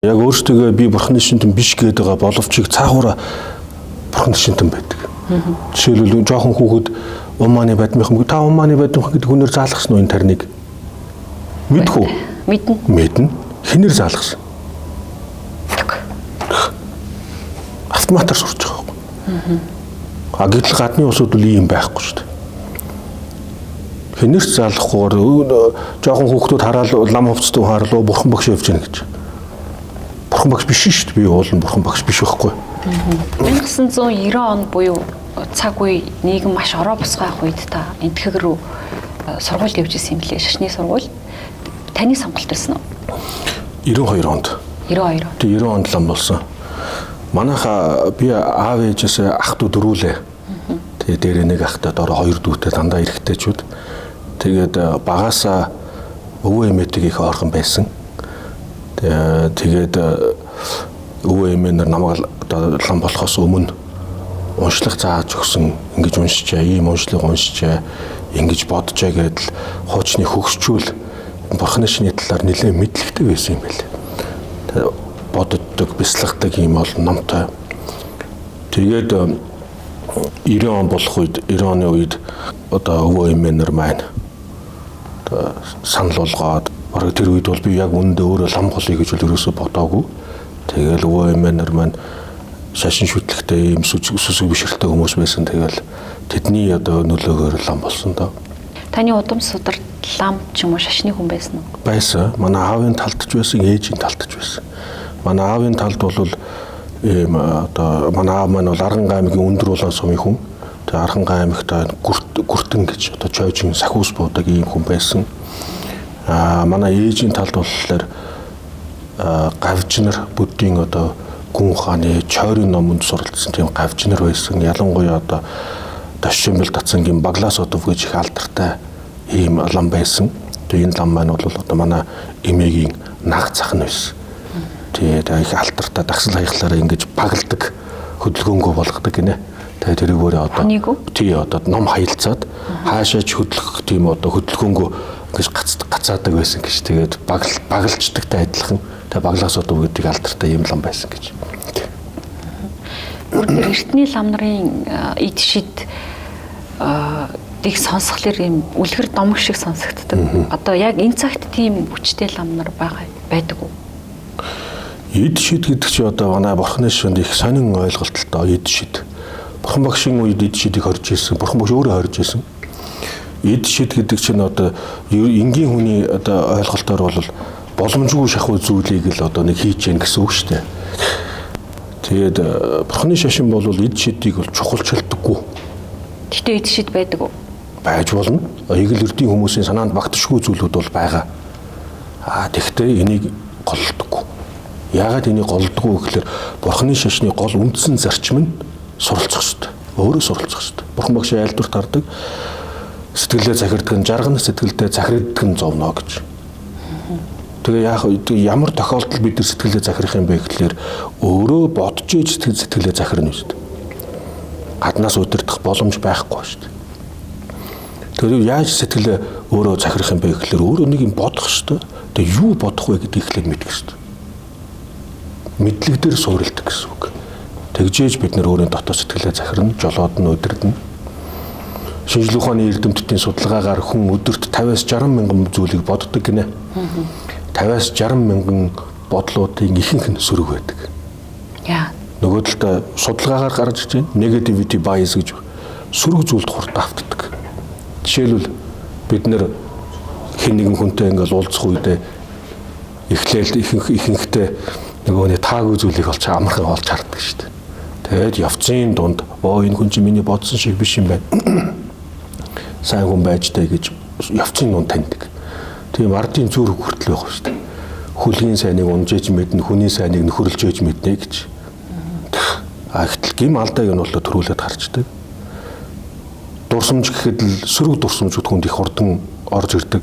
Яг өөртөө би бурхны шинтэн биш гэдэг байгаа боловч цаагаараа бурхны шинтэн байдаг. Жишээлбэл жоохон хүүхэд умааны бадмынхан та умааны бадмынхан гэдэг хүнээр заалгасан уу энэ тарныг? Мэдэх үү? Мэднэ. Хинээр заалгасан? Автоматар сурч байгаа юм. Гэтэл гадны усуд бол ийм байхгүй шүү дээ. Хинээр заалгахгүйгээр жоохон хүүхдүүд хараад лам хувцтай хаарлуу бурхан багш явж гэнэ гэж. Бурхан багш биш шүү дээ. Би уул нь бурхан багш биш байхгүй. 1990 он буюу цаг үе нийгэм маш ороо босгоох үед та энтгэг рүү сургуульд явж исэн юм лээ. Шашны сургууль. Таны сонголт байсан уу? 92 онд. 92. Тэг 90 онд лам болсон. Манайха би аав ээжээс ах トゥ дөрүүлээ. Тэгээ дээрээ нэг ахтай дор хоёр дүүтэй дандаа эрэгтэйчүүд. Тэгээд багаасаа өвөө эмээтэйг их ойрхон байсан. Тэгээд өвөө эмээ нар намайг лам болохоос өмнө уншлах зааж өгсөн. Ингэж уншичаа, ийм уншлыг уншичаа, ингэж бодчаа гэдэл хуучны хөгсчүүл бурхны шиний талаар нэлээд мэдлэгтэй байсан юм байна. Боддог, бяцлагдаг юм бол номтой. Тэгээд 90 он болох үед 90 оны үед одоо өвөө эмээ нар маань санал болгоод бараг тэр үед бол би яг үүндээ өөрөө лам голъё гэж бол ерөөсө бодоогүй. Тэгэл өвөө эмээ нар маань шашин шүтлэгтэй юм сүсэг бишрэлтэй хүмүүс байсан. Тэгэл тэдний одоо нөлөөгөөр лам болсон доо. Таны удам судар лам ч юм уу шашны хүн байсан уу? Байсан. Манай аавын талдч байсан, ээжийн талдч байсан. Манай аавын талд бол ийм одоо манай аав маань бол Арган аймгийн өндөр улаан сумын хүн. Тэгээ Арган аймагт гүртэн гэж одоо чойжин сахиус буудаг ийм хүн байсан. Манай ээжийн талд болохоор гавжнар бүдгийн одоо гүн ухааны чойрын номонд суралцсан тийм гавжнар байсан. Ялангуяа одоо Ташчимбэл Татсангийн Багласотов гэж их алдартай ийм лам байсан. Тэгээ энэ лам маань бол одоо манай эмээгийн наг цах нь байсан. Тэгээд их алдартай дагсал хаяглаараа ингэж багладаг хөдөлгөөнгөө болгодог гинэ. Тэгээд тэрийг өөрөө одоо тий одоо ном хаялцаад хаашаач хөдлөх тийм одоо хөдөлгөөнгөө ингэж гацаадаг байсан гэж. Тэгээд багалждагтай адилхан. Тэгээд Багласотов гэдэг алдартай ийм лам байсан гэж. Өөрөөр эртний лам нарын эд шид их сонсхолоор юм үлгэр домог шиг сонсогддог. Одоо яг энэ цагт тийм хүчтэй лам нар байдаг уу? Эд шид гэдэг чи одоо манай бурхны шинд их сонин ойлголттой эд шид. Бурхан багшийн үед эд шидийг хорж ирсэн. Бурхан багш өөрөө хорж ирсэн. Эд шид гэдэг чинь одоо энгийн хүний одоо ойлголтоор бол боломжгүй шахуу зүйлийг л одоо нэг хийж яах гэсэн үг шүү дээ. Тэгээд бурхны шашин бол эд шидийг бол чухалчилдаггүй. Гэтэ эд шид байдаг уу? Байж болно. Игэл эрдийн хүмүүсийн санаанд багтшгүй зүйлүүд бол байгаа. Тэгтээ энийг голдоггүй. Яагаад энийг голдоггүй гэхээр бурхны шашны гол үндсэн зарчим нь суралцах хэрэгтэй. Өөрөө суралцах хэрэгтэй. Бурхан багш айлдвар тардаг. Сэтгэлээ захирддаг нь жаргана, сэтгэлдээ захирддаг нь зовно гэж. Тэгээ ямар тохиолдолд бид нар сэтгэлээ захирах юм бэ гэхээр өөрөө бодож иж сэтгэлээ захирна шүү дээ. Гаднаас удирдах боломж байхгүй шүү дээ. Тэгэхээр яаж сэтгэлээ өөрөө захирах юм бэ гэхээр өөрөө нэг юм бодох шүү дээ. Тэгээ юу бодох вэ гэдгийг эхлээд мэдэх шүү дээ. Мэдлэг дээр суурилдаг гэсэн үг. Тэгжээж бид нар өөрийн дотоод сэтгэлээ захирна, жолоод нь удирдна. Шинжлэх ухааны эрдэмтдийн судалгаагаар хүн өдөрт 50-60 мянган зүйлийг боддог гинэ. 50-60 мянган бодлуудын ихэнх нь сөрөг байдаг. Яа. Нөгөө талдаа судалгаагаар гарч ирж байна. Negativity bias гэж сөрөг зүйлд хурдан автдаг. Жишээлбэл бид нэр хэн нэгэн хүнтэй ингээл уулзах үедээ эхлээл ихэнхдээ нөгөөний таагүй зүйлийг олж амархан олж хардаг шүү дээ. Тэгээд явцын дунд энэ хүн чинь миний бодсон шиг биш юм байна. Сайн хүн байж таа гэж явцын дунд таньдаг. Тийм ардын зүрх хүртэл байх шүү дээ. Хүлгийн сайныг унжээж мэднэ, хүний сайныг нөхөрлж ээж мэднэ гэж. Гэтэл гим алдааг нь бол төрүүлээд харчдаг. Дурсамж гэхэд л сөрөг дурсамжууд хүнд их хурдан орж ирдэг.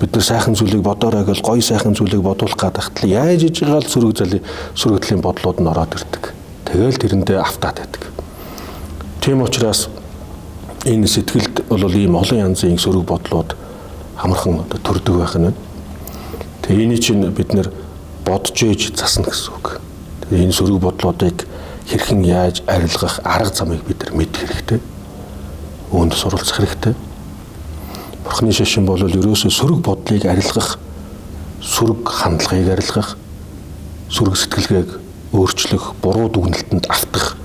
Бид нар сайхан зүйлийг бодоорой гэж гоё сайхан зүйлийг бодуулах гадахтал яаж иж байгаа л сөрөгдлийн бодлууд нь ороод ирдэг. Тэгэл тэрэндээ автаад байдаг. Тийм учраас энэ сэтгэлд бол ийм олон янзын сөрөг бодлууд хамархан төрдөг байх нь. Тэгээ энийг чинь бид нэр бодж ээж засна гэсэн үг. Тэгээ энэ сөрөг бодлуудыг хэрхэн яаж арилгах арга замыг бид нар мэдэх хэрэгтэй. Үүнд суралцах хэрэгтэй. Бурхны шашин бол ерөөсөө сөрөг бодлыг арилгах, сөрөг хандлагыг арилгах, сөрөг сэтгэлгээг өөрчлөх, буруу дүгнэлтэнд автах,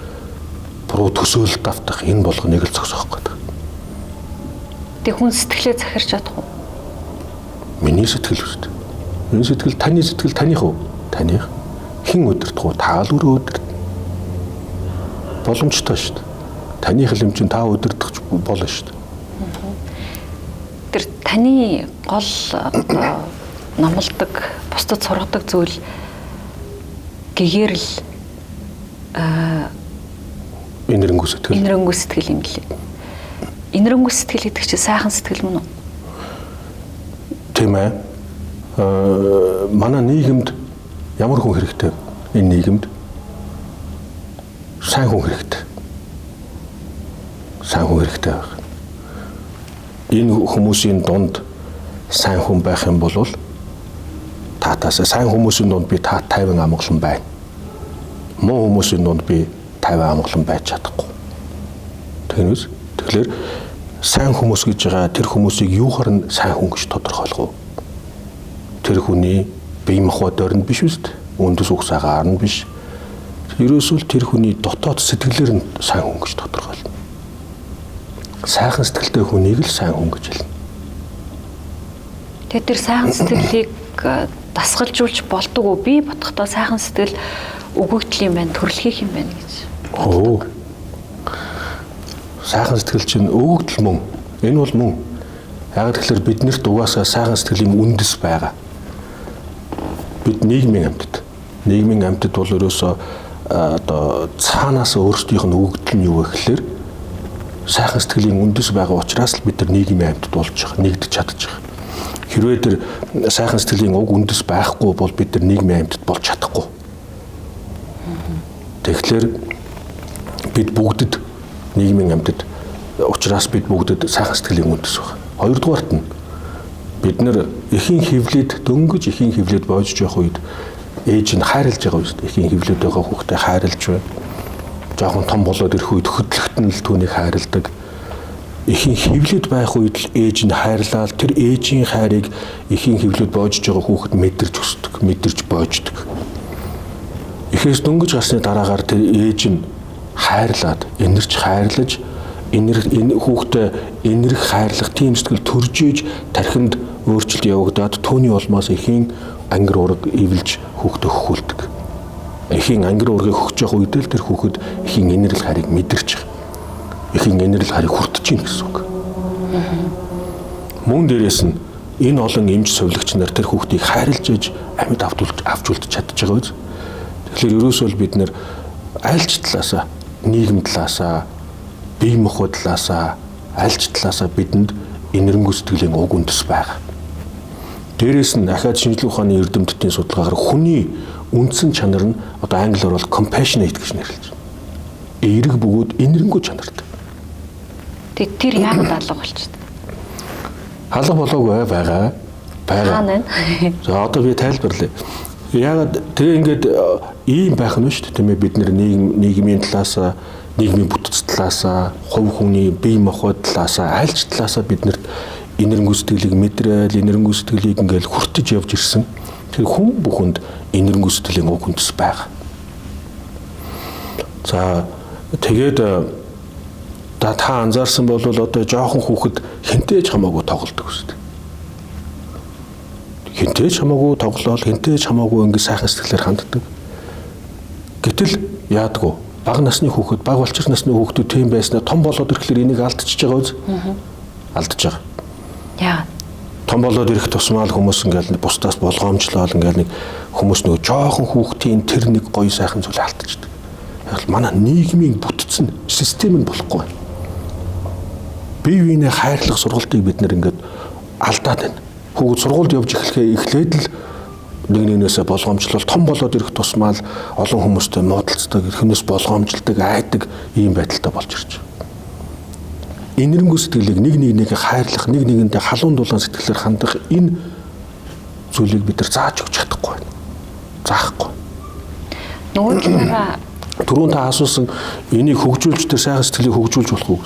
буруу төсөөлөлд автах энэ болгоныг л зогсоох гэдэг. Тэг хүн сэтгэлээ захирч чадах уу? Миний сэтгэл үст. Энэ сэтгэл таны сэтгэл таних уу? Таних. Хэн удирдах уу? Та л өөрөө удирдах. Боломжтой шүү дээ. Таны хилэм чинь та удирдах болно шүү дээ. Тэр таны гол номлодог, бусдад сургадаг зүйл гэгээр л инэрэнгүү сэтгэл. Инэрэнгүү сэтгэл юм лээ. Инэрэнгүү сэтгэл гэдэг чинь сайхан сэтгэл мөн үү? Тийм ээ. Манай нийгэмд ямар хүн хэрэгтэй? Энэ нийгэмд сайн хүн хэрэгтэй. Сайн хүн хэрэгтэй байх. Энэ хүмүүсийн дунд сайн хүн байх юм бол таатаас сайн хүмүүсийн дунд би та 50 амгалан байна. Муу хүмүүсийн дунд би 50 амгалан байж чадахгүй. Тэгнэс тэгэхээр сайн хүмүүс гэж байгаа тэр хүмүүсийг юухаар нь сайн хүн гэж тодорхойлох вэ? Тэр хүний бие махбод орнд биш үст. Үндэс үхс агаар нь биш. Ерөөсөө тэр хүний дотоод сэтгэлээр нь сайн хүн гэж тодорхойлно. Сайхан сэтгэлтэй хүнийг л сайн хүн гэж хэлнэ. Тэгээд тэр сайхан сэтгэлийг дасгалжуулж болдог уу? Би бодохдоо сайхан сэтгэл өгөгдөл юм байна, төрөлхийх юм байна гэж. Оо. Сайхан сэтгэл чинь өгөгдөл мөн. Энэ бол мөн. Яг тэгэхээр биднэрт угаасаа сайхан сэтгэлийн үндэс байгаа. Бид нийгмийн амьтад. Нийгмийн амьтад бол ерөөсөө одоо цаанаас өөрсдийнх нь өгөгдөл нь юу вэ гэхээр сайхан сэтгэлийн үндэс байгаа учраас л бид нар нийгмийн амьтад болж байгаа, нэгдэж чадчих. Хэрвээ тэр сайхан сэтгэлийн уг үндэс байхгүй бол бид нар нийгмийн амьтад болж чадахгүй. Тэгэхээр бид бүгдд нийгмийн амьтад учраас бид бүгдд сайхан сэтгэлийн үндэс байна. Хоёрдугаарт нь бид нар эхийн хөвлөд дөнгөж эхийн хөвлөд боож явах үед ээж нь хайрлаж байгаа үст. Эхийн хөвлөд байгаа хүүхдээ хайрлаж байна. Жохон том болоод ирэх үед хөдлөхтөн л түүнийг хайрладаг. Эхийн хөвлөд байх үед л ээж нь хайрлаад тэр ээжийн хайрыг эхийн хөвлөд боож байгаа хүүхэд мэдэрч өсдөг, мэдэрч боождөг. Эхээс дөнгөж гарсны дараагаар тэр ээж нь хайрлаад, инэрч хайрлаж, энэ хүүхдээ инэрх хайрлах тийм сэтгэл төрж иж тархинд өөрчлөлт явагдаад түүний улмаас эхийн ангир ураг ивэлж хүүхдээ хөхүүлдэг. Эхийн ангир ургийг хөгж явах үед л тэр хүүхэд эхийн инэрл харийг мэдэрч байгаа. Эхийн инэрл харийг хүртэж гин гэсэн үг. Мөн дээрээс нь энэ олон эмч сувлагч нар тэр хүүхдийг хайрлаж иж амьд авч үлдэж чадчих байгаа үз. Тэгэхээр ерөөсөө бид нэр альч талаасаа, нийгэм талаасаа, бие махбод талаасаа, альч талаасаа бидэнд инэрэнгүү сэтгэлийн уг үндэс байгаа. Дээрээс нь ахаад шинжлэх ухааны эрдэмтдийн судалгаагаар хүний үндсэн чанар нь одоо англиар бол compassionate гэж нэрлэж байна. Эерэг бөгөөд инэрэнгүү чанартай. Тэгээд тэр яагаад алга болчихсон? Алга болоогүй байгаа. Байна. За одоо би тайлбарлая. Яагаад тэгээ ингээд ийм байх нь шүү дээ тийм ээ бид нийгмийн талаасаа, нийгмийн бүтц талаасаа, хувь хүний бие махбод талаасаа, альч талаасаа биднэрт инэрэнгүү сэтгэлийг мэдрэл, инэрэнгүү сэтгэлийг ингээл хүртэж явж ирсэн. Тэгэхээр хүн бүхэнд инэрэнгүү сэтгэлийн уг үндэс байгаа. За тэгээд та анзаарсан бол одоо жоохон хүүхэд хинтээж хамаагүй тоглодог үст. Хинтээж хамаагүй тоглоод, хинтээж хамаагүй ингэ сайхан сэтгэлээр ханддаг. Гэтэл яадгүй бага насны хүүхэд, бага болчих насны хүүхдүүд тийм байснаа том болоод ирэхлээр энийг алдчихж байгаа үз. Алдчихж байгаа. Яа. Том болоод ирэх тусмаа хүмүүс ингээл бусдаас болгоомжлол ингээл нэг хүмүүс нөгөө жоохон хүүхдийн тэр нэг гоё сайхан зүйл алдчихдаг. Яг л манай нийгмийн бүтцэн систем нь болохгүй байна. Бие биенээ хайрлах сургалтыг бид нэр ингээд алдаад байна. Хүүхэд сургуульд явж эхлээд л нэгнээсээ болгоомжлол том болоод ирэх тусмаа л олон хүмүүстэй муудалцдаг, эрхнээс болгоомжилдаг, айдаг ийм байдалтай болж ирж байна. Инэрэнгүү сэтгэлийг нэг хайрлах, нэгнийгэнтэй халуун дулаан сэтгэлээр хандах энэ зүйлийг бид нар зааж өгч чадахгүй байна. заахгүй. Нөгөө талаараа Түрүүн та асуусан энийг хөгжүүлж тэр сайхан сэтгэлийг хөгжүүлж болох уу?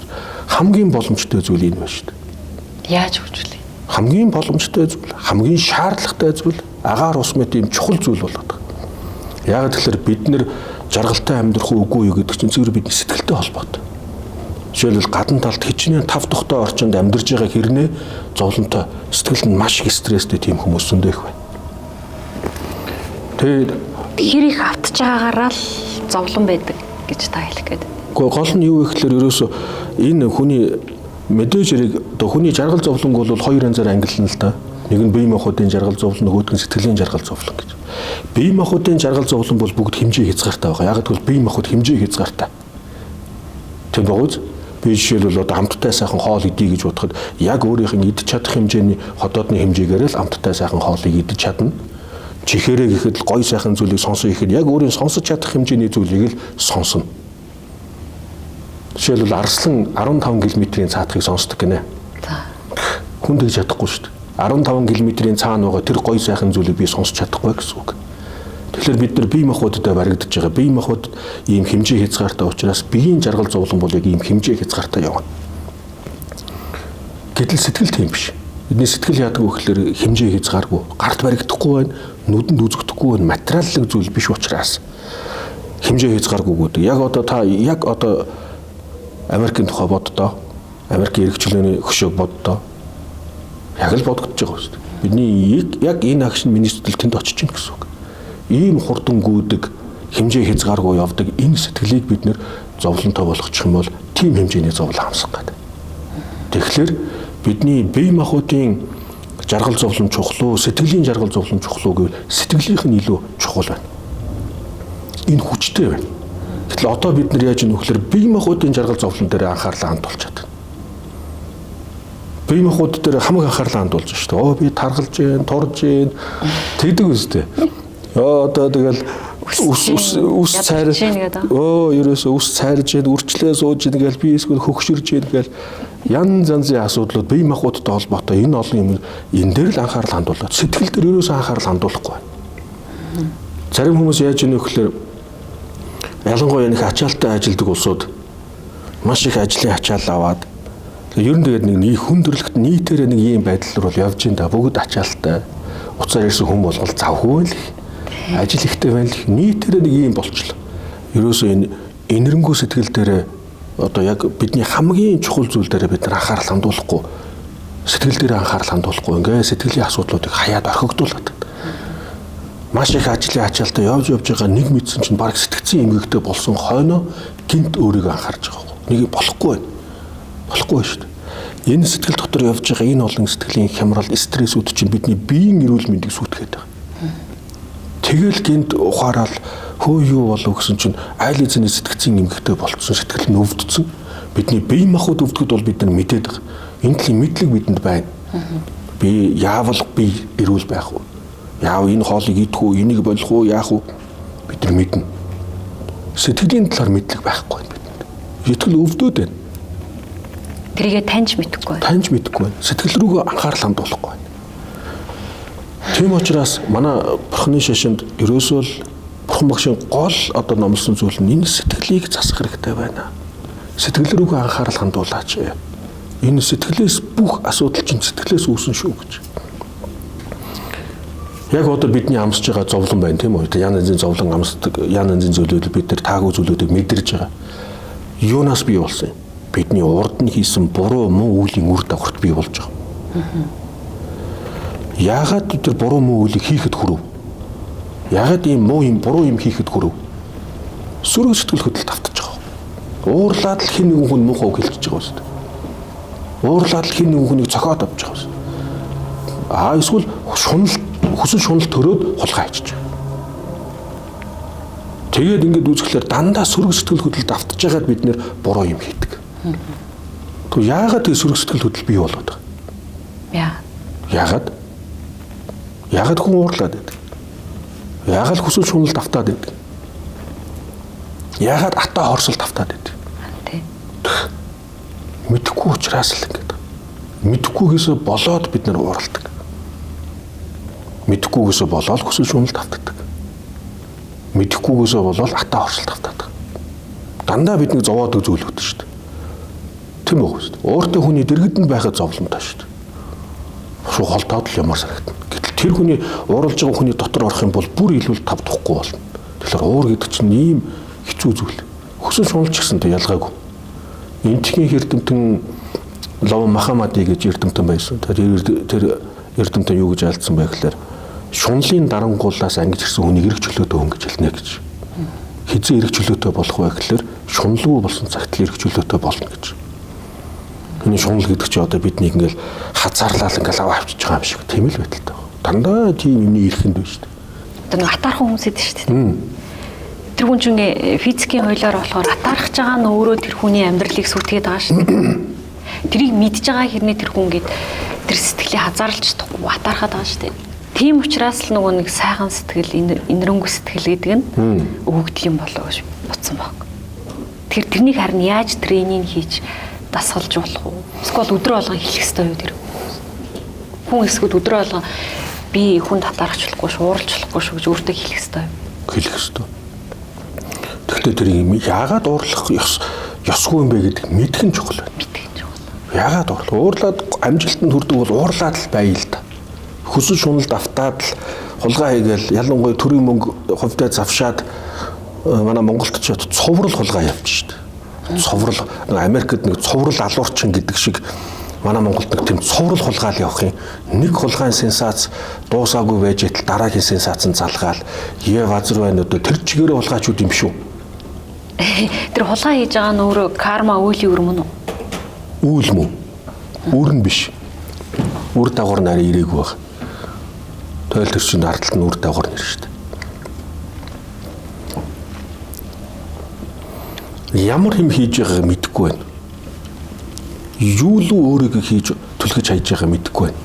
Хамгийн боломжтой зүйл энэ байна шүү дээ. яаж хөгжүүлээ? Хамгийн боломжтой зүйл, хамгийн шаардлагатай зүйл агаар ус мэт ийм чухал зүйл болоод байгаа. Яг тэгэхээр бид нэр жаргалтай амьдрах үгүй юу гэдэг чинь зөвхөн бидний сэтгэлтэй холбоотой. Жишээлбэл гадна талд хичнээн тав тухтай орчинд амьдарж байгаа хэрнээ зовлонтой сэтгэл нь маш их стресстэй тийм хүмүүс зөндөө их байна. Тэгээд хэр их автж байгаагаараа л зовлон байдаг гэж та хэлэх гээд. Гэхдээ гол нь юу вэ гэхээр ерөөсөө энэ хүний мэдээж хэрэг одоо хүний жаргал зовлонг бол хоёр янзаар ангиллана л да. Нэг нь бие махбодын жаргал зовлон, нөгөөх нь сэтгэлийн жаргал зовлон гэж. Бие махбодын жаргал зовлон бол бүгд хэмжээ хязгаартай байгаа. Яг гэвэл бие махбод хэмжээ хязгаартай. Тийм байгууз. Би жишээлбэл одоо амттай сайхан хоол идье гэж бодоход яг өөрийнх нь идэж чадах хэмжээний хотоодны хэмжээгээр л амттай сайхан хоолыг идэж чадна. Чихээрээ гэхэд л гоё сайхан зүйлийг сонсон ихэд яг өөрийн сонсож чадах хэмжээний зүйлийг л сонсно. Жишээлбэл арслан 15 км-ийн цаатахыг сонсдог гинэ. Хүн тэгж чадахгүй шүү дээ. 15 км-ийн цаана байгаа тэр гоё сайхан зүйлийг би сонсож чадахгүй гэсэн үг. Тэгэхээр бид нар бие махбодтой баригдаж байгаа. Бие махбод ийм хэмжээ хязгаартай учраас биеийн жаргал зовлон бол яг ийм хэмжээ хязгаартай явна. Гэтэл сэтгэл тийм биш. Бидний сэтгэл яадаг вэ гэхээр хэмжээ хязгааргүй, гарт баригдахгүй байна, нүдэнд үзэгдэхгүй байна, материаллык зүйл биш учраас хэмжээ хязгааргүй гэдэг. Яг одоо Америкийн тухай боддоо. Америкийн эрхчлөөний хөшөөг боддоо. Яг л бодогдож байгаа шүү дээ. Бидний яг энэ агш нь миний сэтгэл тэнд очиж гин гэсэн үг. Ийм хурдан гүйдэг хэмжээ хязгааргүй явдаг энэ сэтгэлийг бид нэр зовлонтой болгочих юм бол тийм хэмжээний зовлон хамсах гэдэг. Тэгэхээр бидний бие махбодын жаргал зовлон чухал уу, сэтгэлийн жаргал зовлон чухал уу гэвэл сэтгэлийнх нь илүү чухал байна. Энэ хүчтэй байна. Гэтэл одоо бид нар яаж ийм нөхлөр бие махбодын жаргал зовлон дээр анхаарлаа хандуулж чадна. Бие махбод дээр хамаг анхаарлаа хандуулж шүү дээ. Би таргалж जैन, турж जैन тэгдэг үстэй. Одоо тэгэл ус цайрж ерөөсөө ус цайрж जैन, үрчлээ сууж जैन гээл би эсвэл хөгшөрж जैन гээл янз янзын асуудлууд бие махбодтой холбоотой энэ олон юм энэ дээр л анхаарал хандуулаад сэтгэл дээр ерөөсөө анхаарал хандуулахгүй байна. Зарим хүмүүс яаж ийм нөхлөр ялангуяа нэг ачаалттай ажилдаг улсууд маш их ажлын ачаал аваад ер нь тэгээд нэг хүндрэлт нийтээрээ нэг ийм байдал руу явж ин да бүгд ачаалттай уцаар ирсэн хүн болгол завгүй л ажил ихтэй байна л нийтээрээ нэг ийм болчлоо. Ерөөсөө энэ энэрнгүү сэтгэл дээр одоо яг бидний хамгийн чухал зүйл дээр бид нар анхаарал хандуулахгүй сэтгэл дээр анхаарал хандуулахгүй ингээ сэтгэлийн асуудлуудыг хаяад орхигдуулаад маш их ажлын ачаалтаа явж байгаа нэг мэдсэн чинь баг сэтгцэн эмгэгтэй болсон хойноо гинт өөрийгөө анхаарч байгаа. Нэг болохгүй байна. Болохгүй шүү дээ. Энэ сэтгэл дотор явж байгаа энэ олон сэтгэлийн хямрал, стрессүүд чинь бидний биеийн эрүүл мэндийг сүйтгэхэд байгаа. Тэгэл гинт ухаарал хөө юу болов гэсэн чинь айл эзний сэтгцэн эмгэгтэй болцсон, сэтгэл нь өвдсөн. Бидний бие махбод өвдөхөд бол бид нар мэдээд байгаа. Энэ төлөв мэдлэг бидэнд байна. Би яавал би эрүүл байх вэ? Яав энэ хоолыг идэх үү, энийг болох уу, яах вэ? Бид нар мэднэ. Сэтгэлийн талаар мэдлэг байхгүй байна бидэнд. Сэтгэл өвдөд байна. Тэрийгэ таньж мэдэхгүй байна. Таньж мэдэхгүй байна. Сэтгэл рүүгээ анхаарал хандуулахгүй байна. Тийм учраас манай бурхны шашинд ерөөсөө л бурхан багшийн гол одоо номлосон зүйл нь энэ сэтгэлийг засах хэрэгтэй байна. Сэтгэл рүүгээ анхаарал хандуулаач. Энэ сэтгэлээс бүх асуудал чинь сэтгэлээс үүсэн шүү гэж. Яг одоо бидний амсж байгаа зовлон байна тийм үү? Янз янзын зовлон амсдаг, янз янзын зүйлүүд бид нар таагүй зүйлүүдийг мэдэрж байгаа. Юунаас бий болсон юм? Бидний урд нь хийсэн буруу муу үеийн үр дагаварт бий болж байгаа. Яагаад бид нар буруу муу үйлийг хийхэд хүрв? Яагаад ийм муу юм буруу юм хийхэд хүрв? Сүрэг сэтгэл хөдлөлт автаж байгаа. Уурлаад л хин нэгэн хүн муухай үг хэлчихэж байгаа шүү дээ. Уурлаад л хин нэгэн хүнийг цохоод авч байгаа шүү. Эсвэл хүсэл шунал төрөөд хулгай хийчих. Тэгээд ингэж үзэхлээр дандаа сүрэг сэтгэл хөдлөлт автаж байгаад бид нэр буруу юм хийдэг. Тэгвэл яагаад тэр сүрэг сэтгэл хөдлөл бий болоод байгаа? Яагаад? Яагаад хүн уурлаад байдаг? Яагаад хүсэл шуналд автаад байдаг? Яагаад атаа хорсолд автаад байдаг? Мэдхгүй учраас л ингэж. Мэдхгүйгээсээ болоод бид нар уурладаг. Мэдхгүйгээсээ болоод хүсэл шуналд автдаг. мэдэхгүйгээсээ болол атаа оршилт автаад. Дандаа бид нэг зовоодог зүйл өгдөө шүү дээ. Тийм үү шүү дээ. Өөртөө хүний дэргэдэнд байхад зовлонтой шүү дээ. Шуу холтоод л ямар санагдана. Гэтэл тэр хүний ууралж байгаа хүний дотор орох юм бол бүр илүү тавдахгүй болно. Тэгэхээр уур гэдэг чинь ийм хэцүү зүйл. Хөсөн шуналч гэсэнтэй ялгаагүй. Энтхийн эрдэмтэн Лав Махамади гэж эрдэмтэн байсан. Тэр эрдэмтэн юу гэж альцсан бэ гэхээр шунлын дарангуулаас ангиж ирсэн хүнийг эрэг чөлөөтэй хүн гэж хэлнэ гэж. Хизээ эрэг чөлөөтэй болох вэ гэхээр шунлгүй болсон цагт л эрэг чөлөөтэй болно гэж. Энэ шунал гэдэг чинь одоо биднийг ингээл хазаарлал ингээл аваа авчиж байгаа юм шиг тийм л байдалтай. Дандаа тийм юмний эрхэнд байна шүү дээ. Одоо нэг атаархан хүмүүс идэв шүү дээ. Тэр хүн чинь физикийн хуулиар болохоор атаархаж байгаа нь өөрөө тэр хүний амьдралыг сүтгээд байгаа шүү дээ. Тэрийг мэдж байгаа хэрнээ тэр хүн гээд тэр сэтгэлийг хазаарлаж чадахгүй атаархаад байгаа шүү дээ. Тийм учраас л нөгөө нэг сайхан сэтгэл, инэрэнгүй сэтгэл гэдэг нь өгөгдөл юм болоо гэж бодсон баг. Тэрнийг харин яаж тренинг хийж дасгалж болох вэ? Эсвэл өдрөө болгон хэлэх ёстой юу тэр? Хүн эсвэл өдрөө болгон би хүнд татаарчлахгүй шүү, ууралж болохгүй шүү гэж өөртөө хэлэх ёстой юу? Хэлэх ёстой. Тэгвэл тэр юм яагаад уурлах ёсгүй юм бэ гэдэг мэдэх нь чухал байна. Мэдэх нь чухал. Яагаад уурлаад амжилтанд хүрдэг бол уурлаад л байя л да. Хөсөн шуналд автаад л хулгай хийгээл ялангуяа төрийн мөнгө хувьдаа завшаад манай Монголд ч цоврал хулгай явчих шүү дээ. Цоврал Америкт нэг цоврал алуурчин гэдэг шиг манай Монголд нэг тийм цоврал хулгаал явах юм. Нэг хулгайн сенсац дуусаагүй байж итэл дараагийн сенсац нь залгаал Е вазар байна одоо тэр чигээрээ хулгайчуд юм шүү. Тэр хулгай хийж байгаа нь өөрөө карма үеийн үр мөн үү? Үйл мөн. Үр нь биш. Үр дагавар нарийн ирээгүй баг. Тойл тэр чинь ардталт нь үр дагавар нэр шүү дээ. Ямар юм хийж байгааг мэдэхгүй байна. Юу л өөрийгөө хийж түлхэж хайж байгааг мэдэхгүй байна.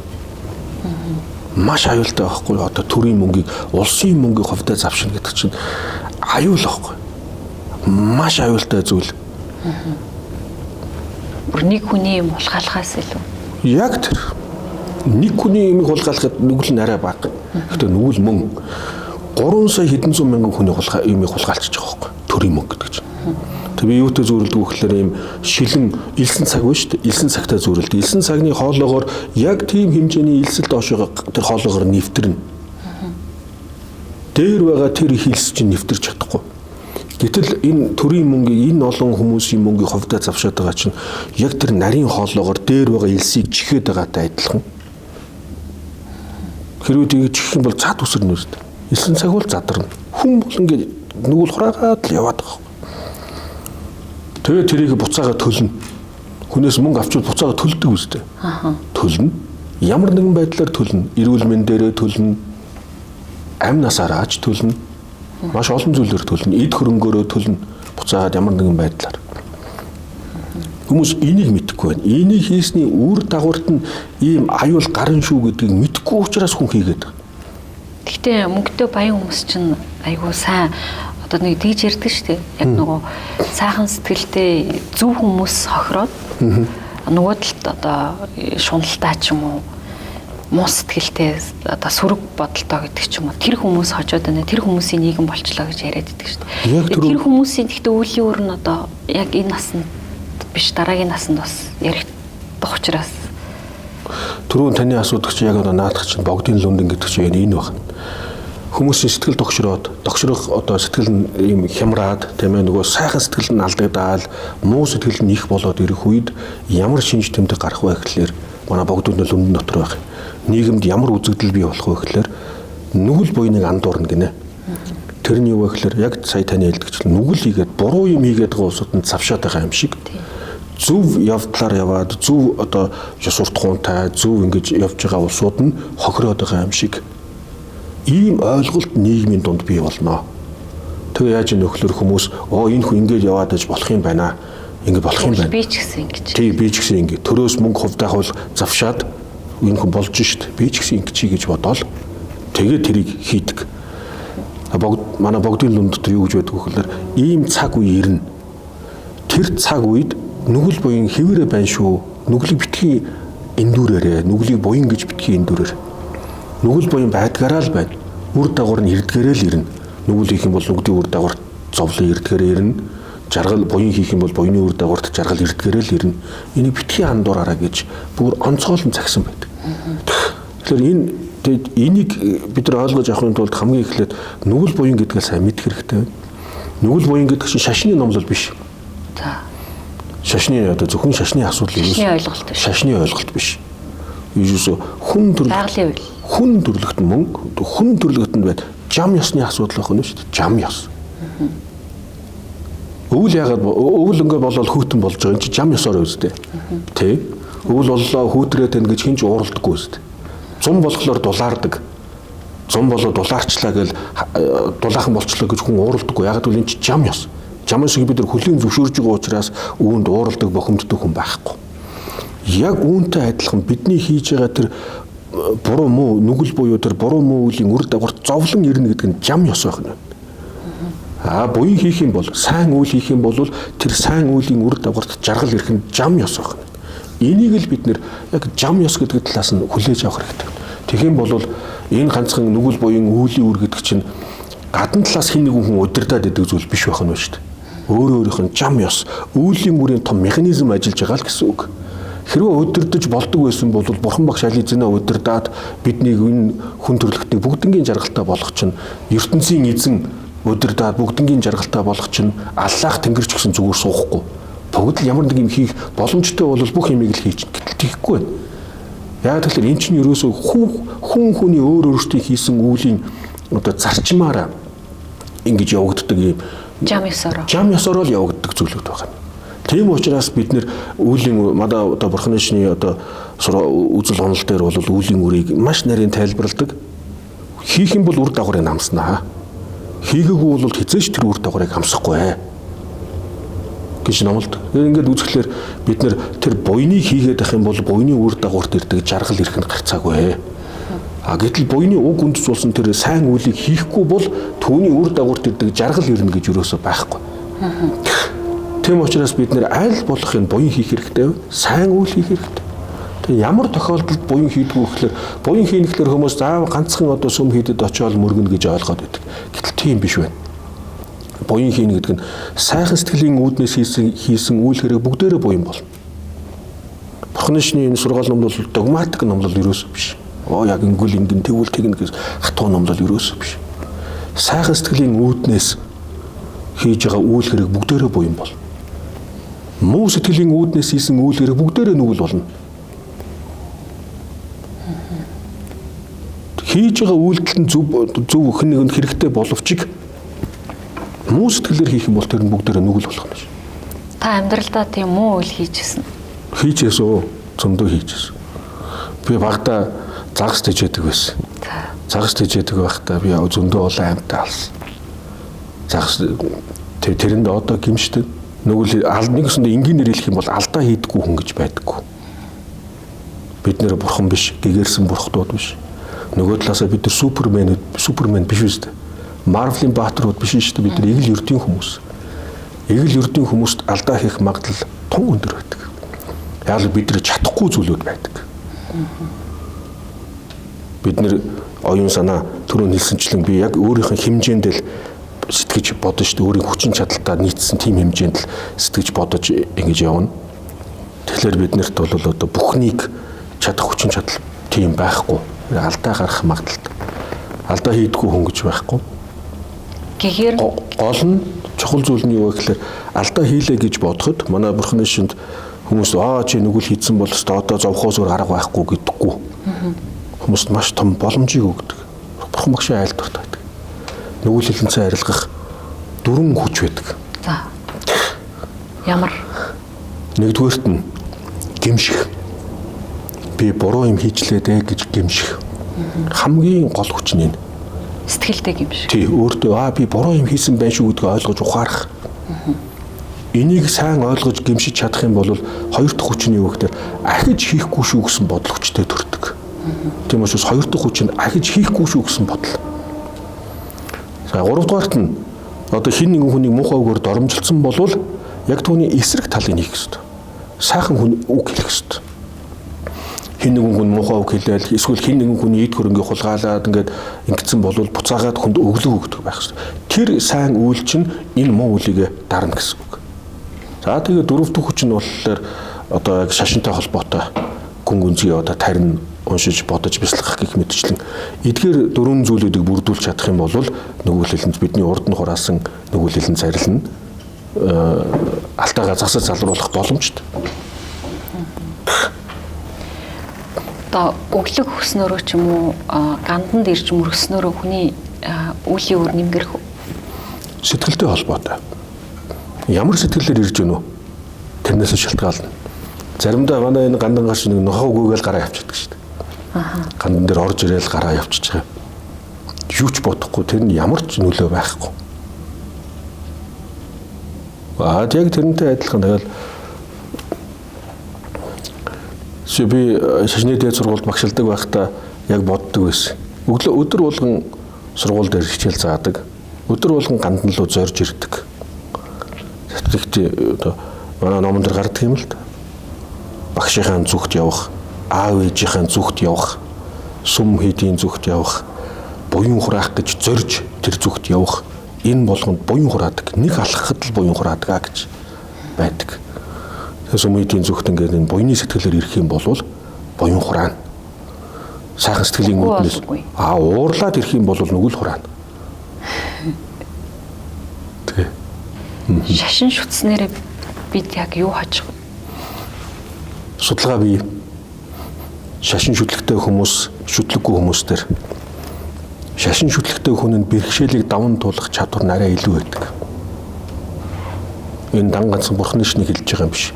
Маш аюултай байхгүй юу? Одоо төрийн мөнгийг, улсын мөнгийг хувьдаа завшина гэдэг чинь аюул байхгүй. Маш аюултай зүйл. Бүр нэг хүний юм улгаалахаас илүү. Яг тэр. Нэг хүний юм хулгайлахад нүгэл нь арай бага. Гэхдээ нүгэл мөн 3 сая хэдэн зуун мянган хүний юм хулгайлчих байгаа байхгүй. Төрийн мөнгө гэдэг чинь. Тэг би юутай зүйрлдэг вэ гэхээр ийм шилэн элсэн цаг байна шүү дээ. Элсэн цагтаа зүйрлдэг. Элсэн цагны хоолоогоор яг тийм хэмжээний элсэл доош байгаа тэр хоолоогоор нэвтэрнэ. Дээр байгаа тэр их элс чинь нэвтэрч чадахгүй. Гэтэл энэ төрийн мөнгийг энэ олон хүмүүсийн мөнгийг хувьдаа завшаад байгаа чинь яг тэр нарийн хоолоогоор дээр байгаа элсийг чихээд байгаатай адилхан. Хэрвээ тийг чихэх юм бол цад үсэрнэ үү? Элсэн цаг бол задарна. Хүн бол ингээд нүгэл хураагаад л яваад байгаа. Тэгээ тэрийг буцаага төлнө. Хүнээс мөнгө авчвал буцаага төлдөг үстэй. Төлнө. Ямар нэгэн байдлаар төлнө. Эрүүл мэндээрээ төлнө. Амь насаараа ч төлнө. Маш олон зүйлээр төлнө. Эд хөрөнгөөрөө төлнө. Буцаагаад ямар нэгэн байдлаар. Хүмүүс энийг мэдэхгүй байна. Энийг хийсний үр дагаварт нь ийм аюул гарна шүү гэдгийг мэдэхгүй учраас хүн хийгээд байгаа. Гэхдээ мөнгөтэй баян хүмүүс чинь айгүй сайн одоо нэг тийж ярьдаг шүү дээ. Яг нөгөө сайхан сэтгэлтэй зөв хүмүүс хохироод нөгөө талд одоо шуналтай ч юм уу муу сэтгэлтэй одоо сөрөг бодолтой гэдэг ч юм уу тэр хүмүүс хожоод байна. Тэр хүмүүсийн нийгэм болчлоо гэж яриад байдаг шүү дээ. Тэр хүмүүсийн гэхдээ үеийн үр нь одоо яг энэ наснд биш дараагийн наснд бас яригдах учраас түрүүн таны асуудаг чи яг одоо наадах чинь богдын лүндэн гэдэг чинь энэ байна. Хүмүүсийн сэтгэл догшрох одоо сэтгэл нь ийм хямраад тийм ээ нөгөө сайхан сэтгэл нь алдагдаал муу сэтгэл нь их болоод ирэх үед ямар шинж тэмдэг гарах вэ гэхлээр манай богдын лүндэн дотор байх. Нийгэмд ямар үзэгдэл бий болох вэ гэхлээр нүгэл буйныг андуурна гинэ. Тэрний юу вэ гэхлээр яг сая таны хэлдэгчлэн нүгэл хийгээд буруу юм хийгээд байгаа улсууд нь завшаад байгаа юм шиг. Зөв явдлаар яваад зөв одоо суртахуунтай зөв ингэж явж байгаа улсууд нь хохироод байгаа юм шиг. Ийм ойлголт нийгмийн дунд бий болно. Тэгээ яаж нөхлөр хүмүүс энэ хүн ингэж яваад аж болох юм байна. Ингэ болох юм байна. Би ч гэсэн ингэж. Тий, би ч гэсэн ингэ. Төрөөс мөнгө хувьдаах бол завшаад энэ хүн болж шít. Би ч гэсэн ингэ чи гэж бодоол. Тэгээ тэрийг хийдэг. Манай богдын лүнд дотор юу гэж байдаг вэ гэхээр ийм цаг үе ирнэ. Тэр цаг үед нүгэл буян хэвээрээ байна шүү. Нүглийг битгий эндүүрээрээ, нүглийг буян гэж битгий эндүүрээр. Нүгэл буян байдгаараа л байна. Үр дагавар нь ирдгээрээ л ирнэ. Нүгэл хийх юм бол нүгдийн үр дагаварт зовлон эрдгээр ирнэ. Жаргал буян хийх юм бол буяны үр дагаварт жаргал эрдгээрээ л ирнэ. Энийг битгий андуураараа гэж бүр онцгойлон цагсан байдаг. Тэгэхээр энийг бид нар ойлгож авахын тулд хамгийн эхлээд нүгэл буян гэдгээ сайн мэдэх хэрэгтэй байна. Нүгэл буян гэдэг чинь шашны номлол биш. За. Шашны одоо зөвхөн шашны асуудал шашны ойлголт биш. Шашны ойлголт биш. Юусе хүн төрлөخت мөнгө, хүн төрлөخت байд жам ёсны асуудал байх нь шүү дээ. Жам ёс. Өвөл ягаад өвөл ингээ болол хүүтэн болж байгаа юм чи жам ёсоор үстэй. Тэ? Өвөл боллоо хүүтрээ тань гэж хинч ууралдаггүй үстэй. Зум болохоор дулаардаг. Зум болоо дулаарчлаа гэл дулаахан болчлоо гэж хүн ууралдаггүй. Ягаад гэвэл энэ чи жам ёс. Жамын шиг бид нар хүлийн зөвшөөрж байгаа учраас үүнд ууралдаг бохимддог хүн байхгүй. Яг үүнтэй адилхан бидний хийж байгаа тэр буруу муу нүгэл буюу тэр буруу муу үлийн үр дагаварт зовлон ирнэ гэдэг нь жам ёс байх нь. Буян хийх юм бол сайн үйл хийх юм бол тэр сайн үлийн үр дагаварт жаргал ирэх нь жам ёс байх нь. Энийг л бид нэр яг жам ёс гэдэг талаас нь хүлээж авах хэрэгтэй. Тэгэх юм бол энэ ганцхан нүгэл буян үлийн үр гэдэг чинь гадна талаас хин нэгэн хүн удирдаад идэг зүйл биш байх нь шүү дээ. Өөрөөх нь жам ёс үлийн үрийн том механизм ажиллаж байгаа л гэсэн үг. Хэрвээ удирдах болдог байсан бол бурхан багш Ализина удирдаад биднийг энэ хүн төрлөختийг бүгднгийн жаргалтай болгох чинь ертөнцийн эзэн удирдаад бүгднгийн жаргалтай болгох чинь Аллах тэнгэрч гэсэн зүгээр суухгүй. Бүгд л ямар нэг юм хийх боломжтой бол бүх юмыг л хийж гэхгүй байна. Яг тэгэхээр эн чинь ерөөсөө хүн хүний өөр өөртөө хийсэн үеийн одоо зарчмаараа ингэж явагддаг юм жам ёсороо л явагддаг зүйлүүд байна. Тийм учраас бид нэр үүлийн мадаа одоо бурхны шний одоо үзэл онол дээр бол үүлийн үрийг маш нарийн тайлбарладаг. Хийх юм бол үр дагаврыг хамснаа. Хийгээгүй бол хизээч тэр үр дагаврыг хамсахгүй гэж номлодог. Ингээд үзэхлээр бид нэр тэр буйныг хийгээд ах юм бол буйны үр дагаварт ирдэг жаргал ирэх нь гарцаагүй. Гэтэл буйны уг үндэс болсон тэр сайн үйлийг хийхгүй бол түүний үр дагаварт ирдэг жаргал ирнэ гэж юусоо байхгүй. Тийм учраас бид нэр аль болох энэ буян хийх хэрэгтэй, сайн үйл хийх хэрэгтэй. Тэгээ ямар тохиолдолд буян хийдгүү гэхээр буян хийхлээр хүмүүс заавал ганцхан одоо сүм хийдэд очиод мөргөнө гэж ойлгоод байдаг. Гэтэл тийм биш байна. Буян хийнэ гэдэг нь сайхан сэтгэлийн үүднээс хийсэн үйл хэрэг бүгдээрээ буян болно. Бурхны шний энэ сургаал номлол догматик номлол ерөөсөө биш. Яг ингэвэл ингэн тэгвэл тэгнэ гэж хатуу номлол ерөөсөө биш. Сайхан сэтгэлийн үүднээс хийж байгаа үйл хэрэг бүгдээрээ буян болно. Муу сэтгэлийн үүднээс хийсэн үйл хэрэг бүгдээрээ нүгэл болно. Хийж байгаа үйлдэл нь зөв хэн нэгэнд хэрэгтэй боловч муу сэтгэлээр хийх юм бол тэр нь бүгдээрээ нүгэл болох нь шүү. Та амьдралдаа тийм муу үйл хийжсэн. Хийжээсөө зөндөө хийжсэн. Би багада загас тэжээдэг байсан. Загас тэжээдэг байхдаа би зөндөө олон амьтаа алсан. Загас тэрэнд одоо гимшдэг. Нүгэл нэгсэндээ энгийнээр хэлэх юм бол алдаа хийдэггүй хүн гэж байдаггүй. Бид нэр бурхан биш, гэгэрсэн бурхтууд биш. Нөгөө талаасаа бид нар супермен биш үстэй. Марвелын баатрууд биш шүү дээ. Бид нар эгэл ердийн хүмүүс. Эгэл ердийн хүмүүст алдаа хийх магадлал тун өндөр байдаг. Яг л бид нар чадахгүй зүйлүүд байдаг. Бид нар оюун санаа түрүү хэлсэнчлэн би яг өөрийнхөө хэмжээнд л сэтгэж бодож шүү дээ. Өөрийн хүчин чадалтаа нийцсэн тийм хэмжээнд л сэтгэж бодож ингэж явна. Тэгэхээр биднэрт бол одоо бүхнийг чадах хүчин чадал тийм байхгүй. Алдаа гарах магадлал. Алдаа хийдэггүй хүн гэж байхгүй. Гэхээр гол нь чухал зүйл нь юу вэ гэхээр алдаа хийлээ гэж бодоход манай бурхны шинд хүмүүс чи нүгэл хийцэн бол одоо зовхоос өөр арга байхгүй гэдэггүй. Хүмүүст маш том боломжийг өгдөг. Бурхан багшийн айлд дуртай. Нүгэл хилэнцээ арилгах 4 хүч байдаг. За. Ямар? Нэгдүгээрт нь гэмших. Би буруу юм хийжлээ дээ гэж гэмших. Хамгийн гол хүч нь энэ. Сэтгэлдээ гэмших. Тий, өөртөө би буруу юм хийсэн байх шүү гэдгийг ойлгож ухаарах. Энийг сайн ойлгож гэмшиж чадах юм бол хоёр дахь хүч нь юу гэхээр ахиж хийхгүй шүү гэсэн бодол хүчтэй төрдөг. Тийм учраас хоёр дахь хүч нь ахиж хийхгүй шүү гэсэн бодол. За гуравдугаарт нь одоо хин нэгэн хүний муухай үгээр доромжилсан болвол яг түүний эсрэг талыг хийх ёстой. Сайхан хүн үг хэлэх ёстой. хин нэгэн хүн муухай үг хэлээл эсвэл хин нэгэн хүний эд хөрөнгө хулгаалаад ингээд ингэсэн болвол буцаагаад хүнд өглөө өгдөг байх шүү. Тэр сайн үйл чинь энэ муу үлийг дарна гэсэн үг. За тэгээ дөрөв дэх хүч нь болохоор одоо яг шашинтай холбоотой гүн гүнзгий одоо тарин уншиж бодож бяцлах гэх мэтчлэн эдгээр дөрвөн зүйлүүдийг бүрдүүлж чадах юм бол нөгөөлөлөнд бидний урд нь хураасан нөгөөлөл нь зарилна алтайгаа засаж залруулах боломжтой. Одоо өглөг хөснөрөө ч юм уу ганданд ирж мөргснөрөө хүний үеийн өр нэмгэрх үү? Сэтгэлтэй холбоотой. Ямар сэтгэлээр ирж гэнэ үү? Тэрнээс шалтгаална. Заримдаа манай энэ гандан гарч нэг нохоо гүйгээл гараа явчихдаг шүү дээ. Гандан дээр орж ирээл гараа явчихж байгаа. Юу ч бодохгүй тэр нь ямар ч нөлөө байхгүй. Яг тэрнтэй адилхан тэгэл би шашны дээд сургуульд багшилдаг байхдаа яг боддог байсан. Өдөр болгон сургууль дээр хичээл заадаг. Өдөр болгон гандан руу зорж ирдэг. Тэгтээ одоо манай номон дээр гардаг юм л да. Багшийнхаа зүгт явах, аав ээжийнхаа зүгт явах, сүм хийдийн зүгт явах, буян хураах гэж зорж тэр зүгт явах. Энэ болгонд буян хураадаг. Нэг алхахад л буян хураадаг гэж байдаг. Сүм хийдийн зүгт ингээд энэ буйны сэтгэлээр ирэх юм бол буян хураана. Сайхан сэтгэлийн үүднээс уурлаад ирэх юм бол нүгэл хураана. Тэгээ. Шашин шүтснээр бид яг юу хаж вэ? Судалгаа бий. Шашин шүтлэгтэй хүмүүс, шүтлэггүй хүмүүстэр шашин шүтлэгтэй хүн нь бэрхшээлийг даван туулах чадвар нарай илүү байдаг. Энэ дан ганцхан бурхны шнийг хэлж байгаа юм биш.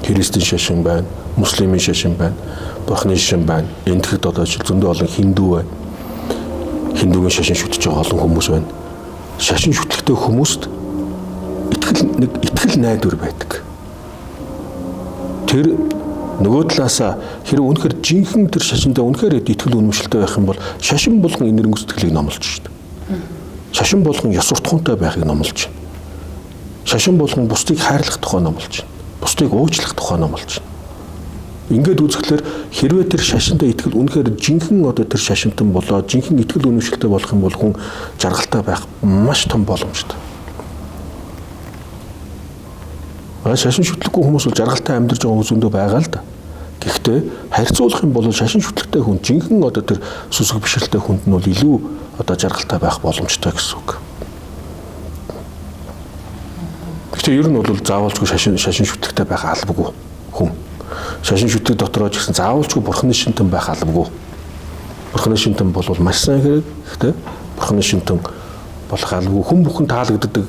Христийн шашин байна, муслимын шашин байна, бурхны шашин байна. Энтгэд одоо зөндөө олон хиндүү байна. Хиндүүгийн шашин шүтж байгаа олон хүмүүс байна. Шашин шүтлэгтэй хүмүүст итгэл найдвар байдаг. Тэр нөгөө талаасаа хэрэг үнэхээр жинхэнэ тэр шашиндаа үнэхээр итгэл үнэмшилтэй байх юм бол шашин болгон энэрэнгүй сэтгэлийг номлож шүү дээ. Шашин болгон ёс суртахуунтай байхыг номлож байна. Шашин болгон бусдыг хайрлах тухай номлож байна. Бусдыг уучлах тухай номлож байна. Ингээд үзэхлээр хэрвээ тэр шашиндаа итгэл үнэхээр жинхэнэ одоо тэр шашинтан болоо жинхэнэ итгэл үнэмшилтэй болох юм бол хүн жаргалтай байх маш том боломжтой. Шашин шүтлэггүй хүмүүс бол жаргалтай амьдарч байгаа хүмүүс зөндөө байгаа л да. Гэхдээ харьцуулах юм бол шашин шүтлэгтэй хүн жинхэнэ одоо тэр сүсэг бишрэлтэй хүнд нь бол илүү одоо жаргалтай байх боломжтой гэсэн үг. Гэхдээ ер нь бол заавалжгүй шашин шүтлэгтэй байх албагүй хүн. Шашин шүтлэг дотороо ч гэсэн заавалжгүй бурхны шинтэн байх албагүй. Бурхны шинтэн бол маш сайн хэрэг. Гэхдээ бурхны шинтэн болох албагүй. Хүн бүхэн таалагддаг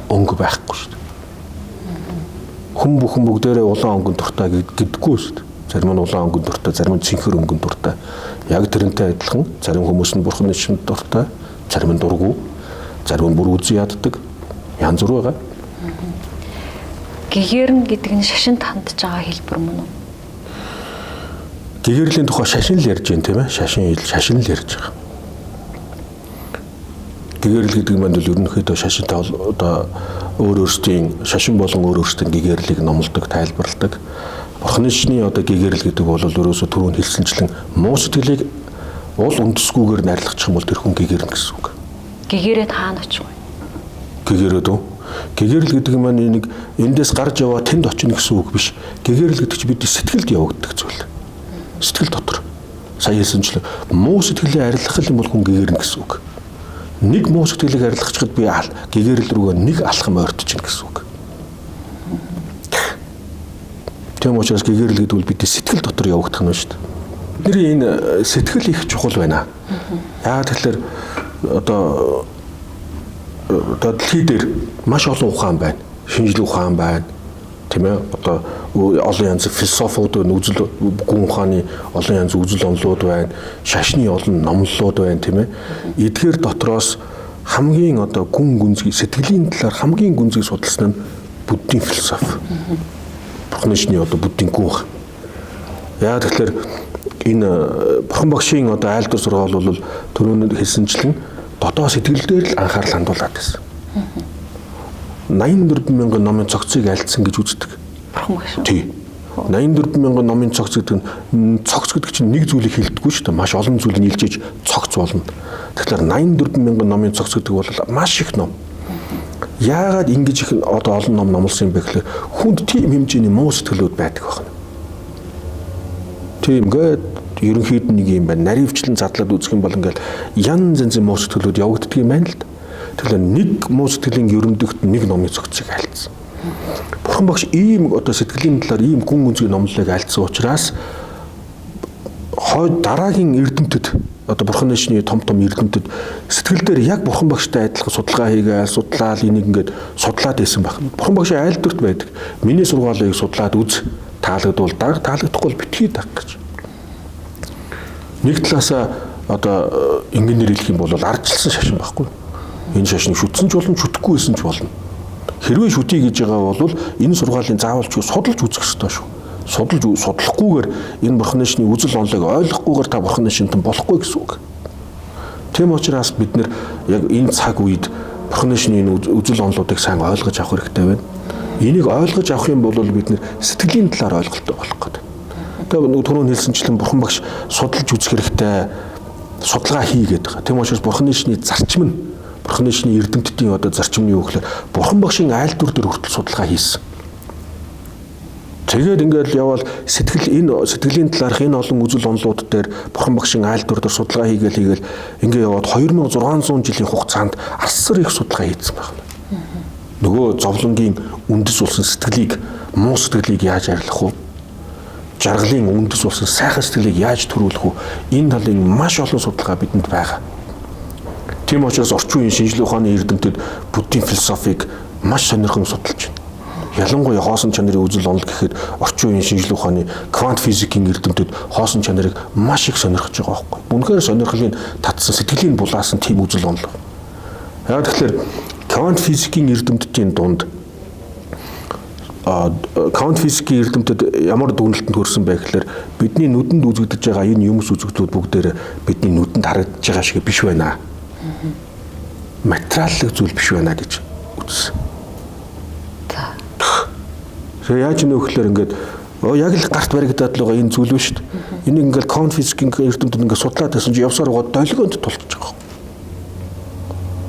өнгө байхгүй шүү дээ. Хүн бүхэн бүгдээрээ улаан өнгөн дуртай гэдэггүй шүү дээ. Зарим нь улаан өнгөн дуртай, зарим нь цэнхэр өнгөн дуртай. Яг тэрнтэй адилхан зарим хүмүүс нь бурхны шинт дуртай, зарим нь дургүй, зарим нь бүр үзий яддаг. Янз бүр байгаа. Гэгэрн гэдэг нь шашинд хандж байгаа хэлбэр мөн үү? Гэгэрлийн тухай шашин л ярьж байна тийм ээ. Шашин л ярьж байгаа. Гэгэрл гэдэг нь бол ерөнхийдөө шашинтай одоо өөр өөрсдийн шашин болон өөр өөрсдийн гэгэрлийг номлодог, тайлбарладаг. Бурхны шний одоо гэгэрл гэдэг бол өөрөөсөө түрүүн хэлсэнчлэн муу сэтгэлийг уул үндэсгүйгээр нарилгачих юм бол тэр хүн гэгэрнэ гэсэн үг. Гэгэрээд хаана очих вэ? Гэгэрээд үү? Гэгэрл гэдэг нь маань нэг эндээс гарч яваа тэнд очино гэсэн үг биш. Гэгэрл гэдэг чинь бидний сэтгэлд явагддаг зүйл. Сэтгэл дотор. Сая хэлсэнчлэн муу сэтгэлээ арилгах юм бол хүн гэгэрнэ гэсэн үг. Нэг муу сэтгэлийг арилгахчад би гэгэрэл рүүгээ нэг алхам ойртож ийн гэсэн үг. Тийм учраас гэгэрэл гэдэг нь бидний сэтгэл дотор явагдах нь шүү дээ. Бидний энэ сэтгэл их чухал байна. Яагаад тэгэхээр одоо дэлхий дээр маш олон ухаан байна. Шинжлэх ухаан байна. Тийм ээ одоо олон янзын философиуд үзэл гүн ухааны олон янзын үзэл онолууд байна. Шашны олон номлолууд байна тийм ээ. Эдгээр дотроос хамгийн одоо гүн гүнзгий сэтгэлийн талаар хамгийн гүнзгий судалсан нь буддийн философи. Бурхны шний одоо буддийн гүн ухаан. Яагаад тэгэхээр энэ бурхан багшийн одоо айлдвар сургаал бол түрүүнд хэлсэнчлэн дотоод сэтгэл дээр л анхаарал хандуулаад байсан. 84 мянган номын цогцыг альцсан гэж үздэг. Бурхан багш. Тий. 84 мянган номын цогц гэдэг нь цогц гэдэг чинь нэг зүйлийг хэлдэггүй шүү дээ. Маш олон зүйлийг нийлжиж цогц болно. Тэгэхээр 84 мянган номын цогц гэдэг бол маш их ном. Яагаад ингэж их одоо олон ном номлосон юм бэ гэхээр хүнд тийм хэмжээний муу сэтгэлүүд байдаг байна. Тиймгээд ерөнхийд нэг юм байна. Наривчлан задлаад үзэх юм бол ингээл янз янзын муу сэтгэлүүд явагддаг юм байна л да. Тэгэхээр нэг муу сэтгэлийн ерөмдөгт нэг номын цогцыг альцсан. Бурхан багш ийм одоо сэтгэлийн талаар ийм гүн гүнзгий номлолыг альцсан учраас хойд дараагийн эрдэмтэд одоо бурхан нэшний том эрдэмтэд сэтгэл дээр яг бурхан багштай адилхан судалгаа хийгээл судлаад энийг ингээд судлаад байсан байх. Бурхан багшийн айлдварт байдаг. Миний сургаалыг судлаад үз таалагдвал таалагдахгүй битгий даг гэж. Нэг талаасаа одоо инженеэр хэлэх юм бол ардчилсан шашин байхгүй. Энэ шашныг шүтсэн ч болно, шүтэхгүй байсан ч болно. Хэрвээ шүтий гэж байгаа бол энэ сургаалын заавал ч судалж үзэх ёстой шүү. Судлахгүйгээр энэ бурхан нэшний үзэл онолыг ойлгохгүйгээр та бурхан нэшинтэн болохгүй гэсэн үг. Тийм учраас бид нэр яг энэ цаг үед бурхан нэшний энэ үзэл онолуудыг сайн ойлгож авах хэрэгтэй байна. Энийг ойлгож авах юм бол бид нэр сэтгэлийн талаар ойлголттой болох гэдэг. Тэгээ түрүүн хэлсэнчлэн бурхан багш судалж үзэх хэрэгтэй, судалгаа хийгээд байгаа. Тийм учраас бурхан нэшний зарчим нь бурхан нэшний эрдэмтдийн одоо зарчим нь юу гэхээр бурхан багшийн айлдвар дээр хүртэл судалгаа хийсэн. Тэгээд ингээд явал сэтгэлийн талаарх энэ олон үзэл онолууд дээр бурхан багшийн айлдвар дээр судалгаа хийгээл ингээд яваад 2600 жилийн хугацаанд асар их судалгаа хийсэн байна. Нөгөө зовлонгийн үндэс болсон сэтгэлийг, муу сэтгэлийг яаж арилгах вэ? Жаргалын үндэс болсон сайхан сэтгэлийг яаж төрүүлэх вэ? Энэ талын маш олон судалгаа бидэнд байгаа. Тийм учраас орчин үеийн шинжлэх ухааны эрдэмтэд буддийн философиг маш сонирхон судалж байна. Ялангуяа хоосон чанарын үзэл онол гэхэд орчин үеийн шинжлэх ухааны квант физикийн эрдэмтэд хоосон чанарыг маш их сонирхож байгаа байхгүй. Үнэхээр сонирхлын татсан сэтгэлийн булаасан тийм үзэл онол. Яг тэгэхээр квант физикийн эрдэмтдийн дунд квант физикийн эрдэмтэд ямар дүгнэлтэнд хүрсэн бэ гэхээр бидний нүдэнд үзэгдэж байгаа энэ юмс үзэгдлүүд бүгдээр бидний нүдэнд харагдаж байгаа шиг биш байна. Материаллык зүйл биш байна гэж үзсэн. Тэгээ яаж нөхөөр ингээд яг л гарт баригдаад л байгаа энэ зүйл биш шүү дээ. Энийг ингээд квант физикийн эрдэмтэд ингээд судлаад байсан чинь явсаар гоо долгионд тулчих байгаа.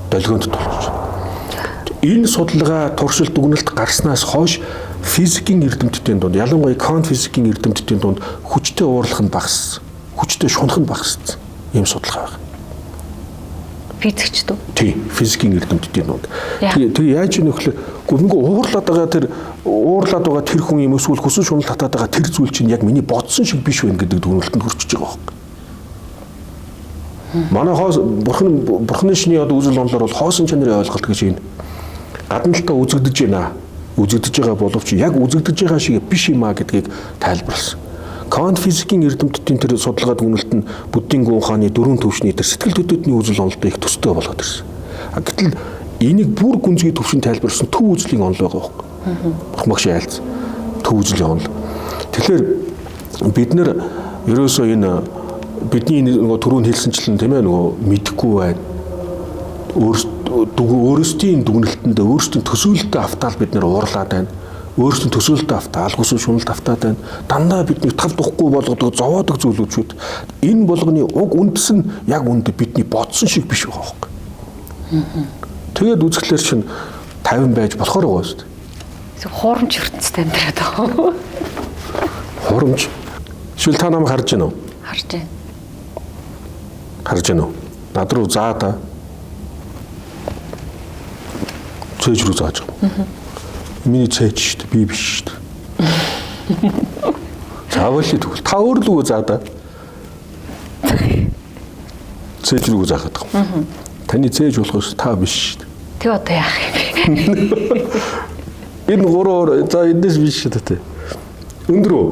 Долгионд тулчих. Энэ судалгаа туршилт дүгнэлт гарснаас хойш физикийн эрдэмтдийн дунд ялангуяа квант физикийн эрдэмтдийн дунд хүчтэй уурлах нь багассан. Хүчтэй шунах нь багассан. Ийм судалгаа байна. Физикчд үү? Тий, физикийн эрдэмтдийн дунд. Тэгээ яаж нөхлөө уурлаад байгаа тэр хүн юм эсвэл хүсэн шунал татаад байгаа тэр зүйл чинь яг миний бодсон шиг биш байна гэдэг дүгнэлтэнд хүрчихэж байгаа байхгүй. Манай бурхны шний одоо үзэл онолоор бол хоосон чанарын ойлголт гэж энэ гадна талдаа үзэгдэж байна. Үзэгдэж байгаа боловч яг үзэгдэж байгаа шиг биш юм а гэдгийг тайлбарласан. Квант физикийн эрдэмтдийн тэр судалгаа дүгнэлт нь буддийн гүн ухааны дөрвөн төвшний тэр сэтгэл хөдлөлтний үзэл онолтой их төстэй болгоод ирсэн. Гэтэл энийг бүр гүнзгий төвшөнд тайлбарсан төв үзлийн онол байгаа байхгүй. Бурхан багшийн айлц төв үзлийн онол. Тэгэхээр бид нэр ерөөсөө энэ бидний нөгөө түрүүн хэлсэнчлэн тийм ээ нөгөө мэдэхгүй байна. Өөрсдийн дүгнэлтэнд өөрсдийн төсөөлөлтөд автаал бид нэр уурлаад байна. Өөрсдийн төсөөлөлтөд автаал хүсэн шуналд автаад байна. Дандаа бидний тав тухгүй болгодог зовоодог зүйлүүд. Энэ болгоны уг үндэс нь яг үүндээ бидний бодсон шиг биш байгаа байхгүй. Тэгээд үзэхлээр чинь 50 байж болохоор байгаа шүү дээ. Хуурамч ертөнцид амьдраад байгаа. Хуурамч. Эсвэл та намайг харж байна уу? Харж байна. Харж байна уу? Над руу заа та. Цээж рүү зааж байгаа. Миний цээж шүү дээ, би биш шүү дээ. Заавал л тэгвэл та өөр л үгүй заа да. Цээж рүү заахад байгаа. Таны цээж болохоос та биш шүү дээ. Тэг одоо яах юм бэ? Энэ гурав за эндээс биш шүү дээ. Өндөр үү?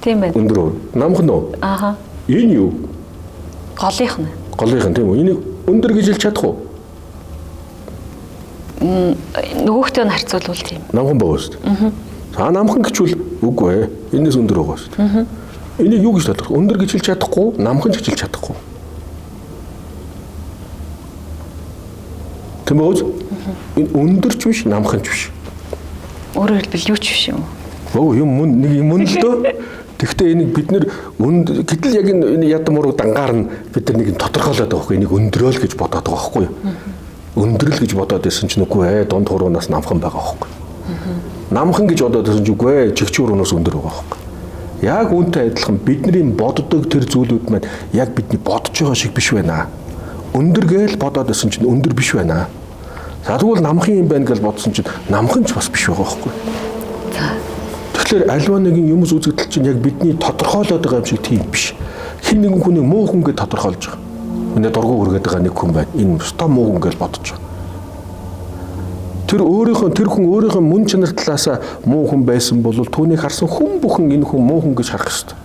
Тийм байна. Өндөр үү? Намхан уу? Ааха. Энэ юу? Голынх нь. Голынх нь тийм үү? Энийг өндөр гэж хэлж чадах уу? Нөгөөхтэй нь харьцуулбал тийм. Намхан байгаа шүү дээ. Намхан гэчвэл үгүй ээ. Энэс өндөр байгаа шүү дээ. Энийг юу гэж тодорхой? Өндөр гэж хэлж чадахгүй, намхан гэж хэлж чадахгүй. Тийм үү? Энэ өндөрч биш, намханч биш. Өөрөөр хэлбэл юу ч биш юм уу? юм мөн л дөө. Тэгвэл энийг бид нэр гэтэл яг энэ ядам уруу дангаар нь бид нар нэг тодорхойлоод байгаа хгүй. Энийг өндрөөл гэж бодоод байгаа хгүй. Өндрөл гэж бодоод байсан чинь үгүй дунд хуруунаас намхан байгаа хгүй. Намхан гэж бодоод байсан чинь үгүй чигч хуруунаас өндөр байгаа хгүй. Яг үүнтэй адилхан бидний боддог тэр зүйлүүд маань яг бидний бодож байгаа шиг биш байна. Өндөр гээл бодоод байсан чинь өндөр биш байна. За тэгвэл намхан юм байна гэж бодсон чинь намхан ч бас биш байгаа хгүй. Тэгэхээр альва нэгэн юмс үзэгдэл чинь яг бидний тодорхойлоод байгаа юм шиг тийм биш. Хэн нэгэн хүний муу хүн гэж тодорхойлж байгаа. Миний дургу үргээд байгаа нэг хүн байна. Энэ өстой муу хүн гэж бодож байгаа. Тэр хүн өөрийнхөө мөн чанар талаасаа муу хүн байсан бол түүнийг харсан хүн бүхэн энэ хүн муу хүн гэж харах ёстой.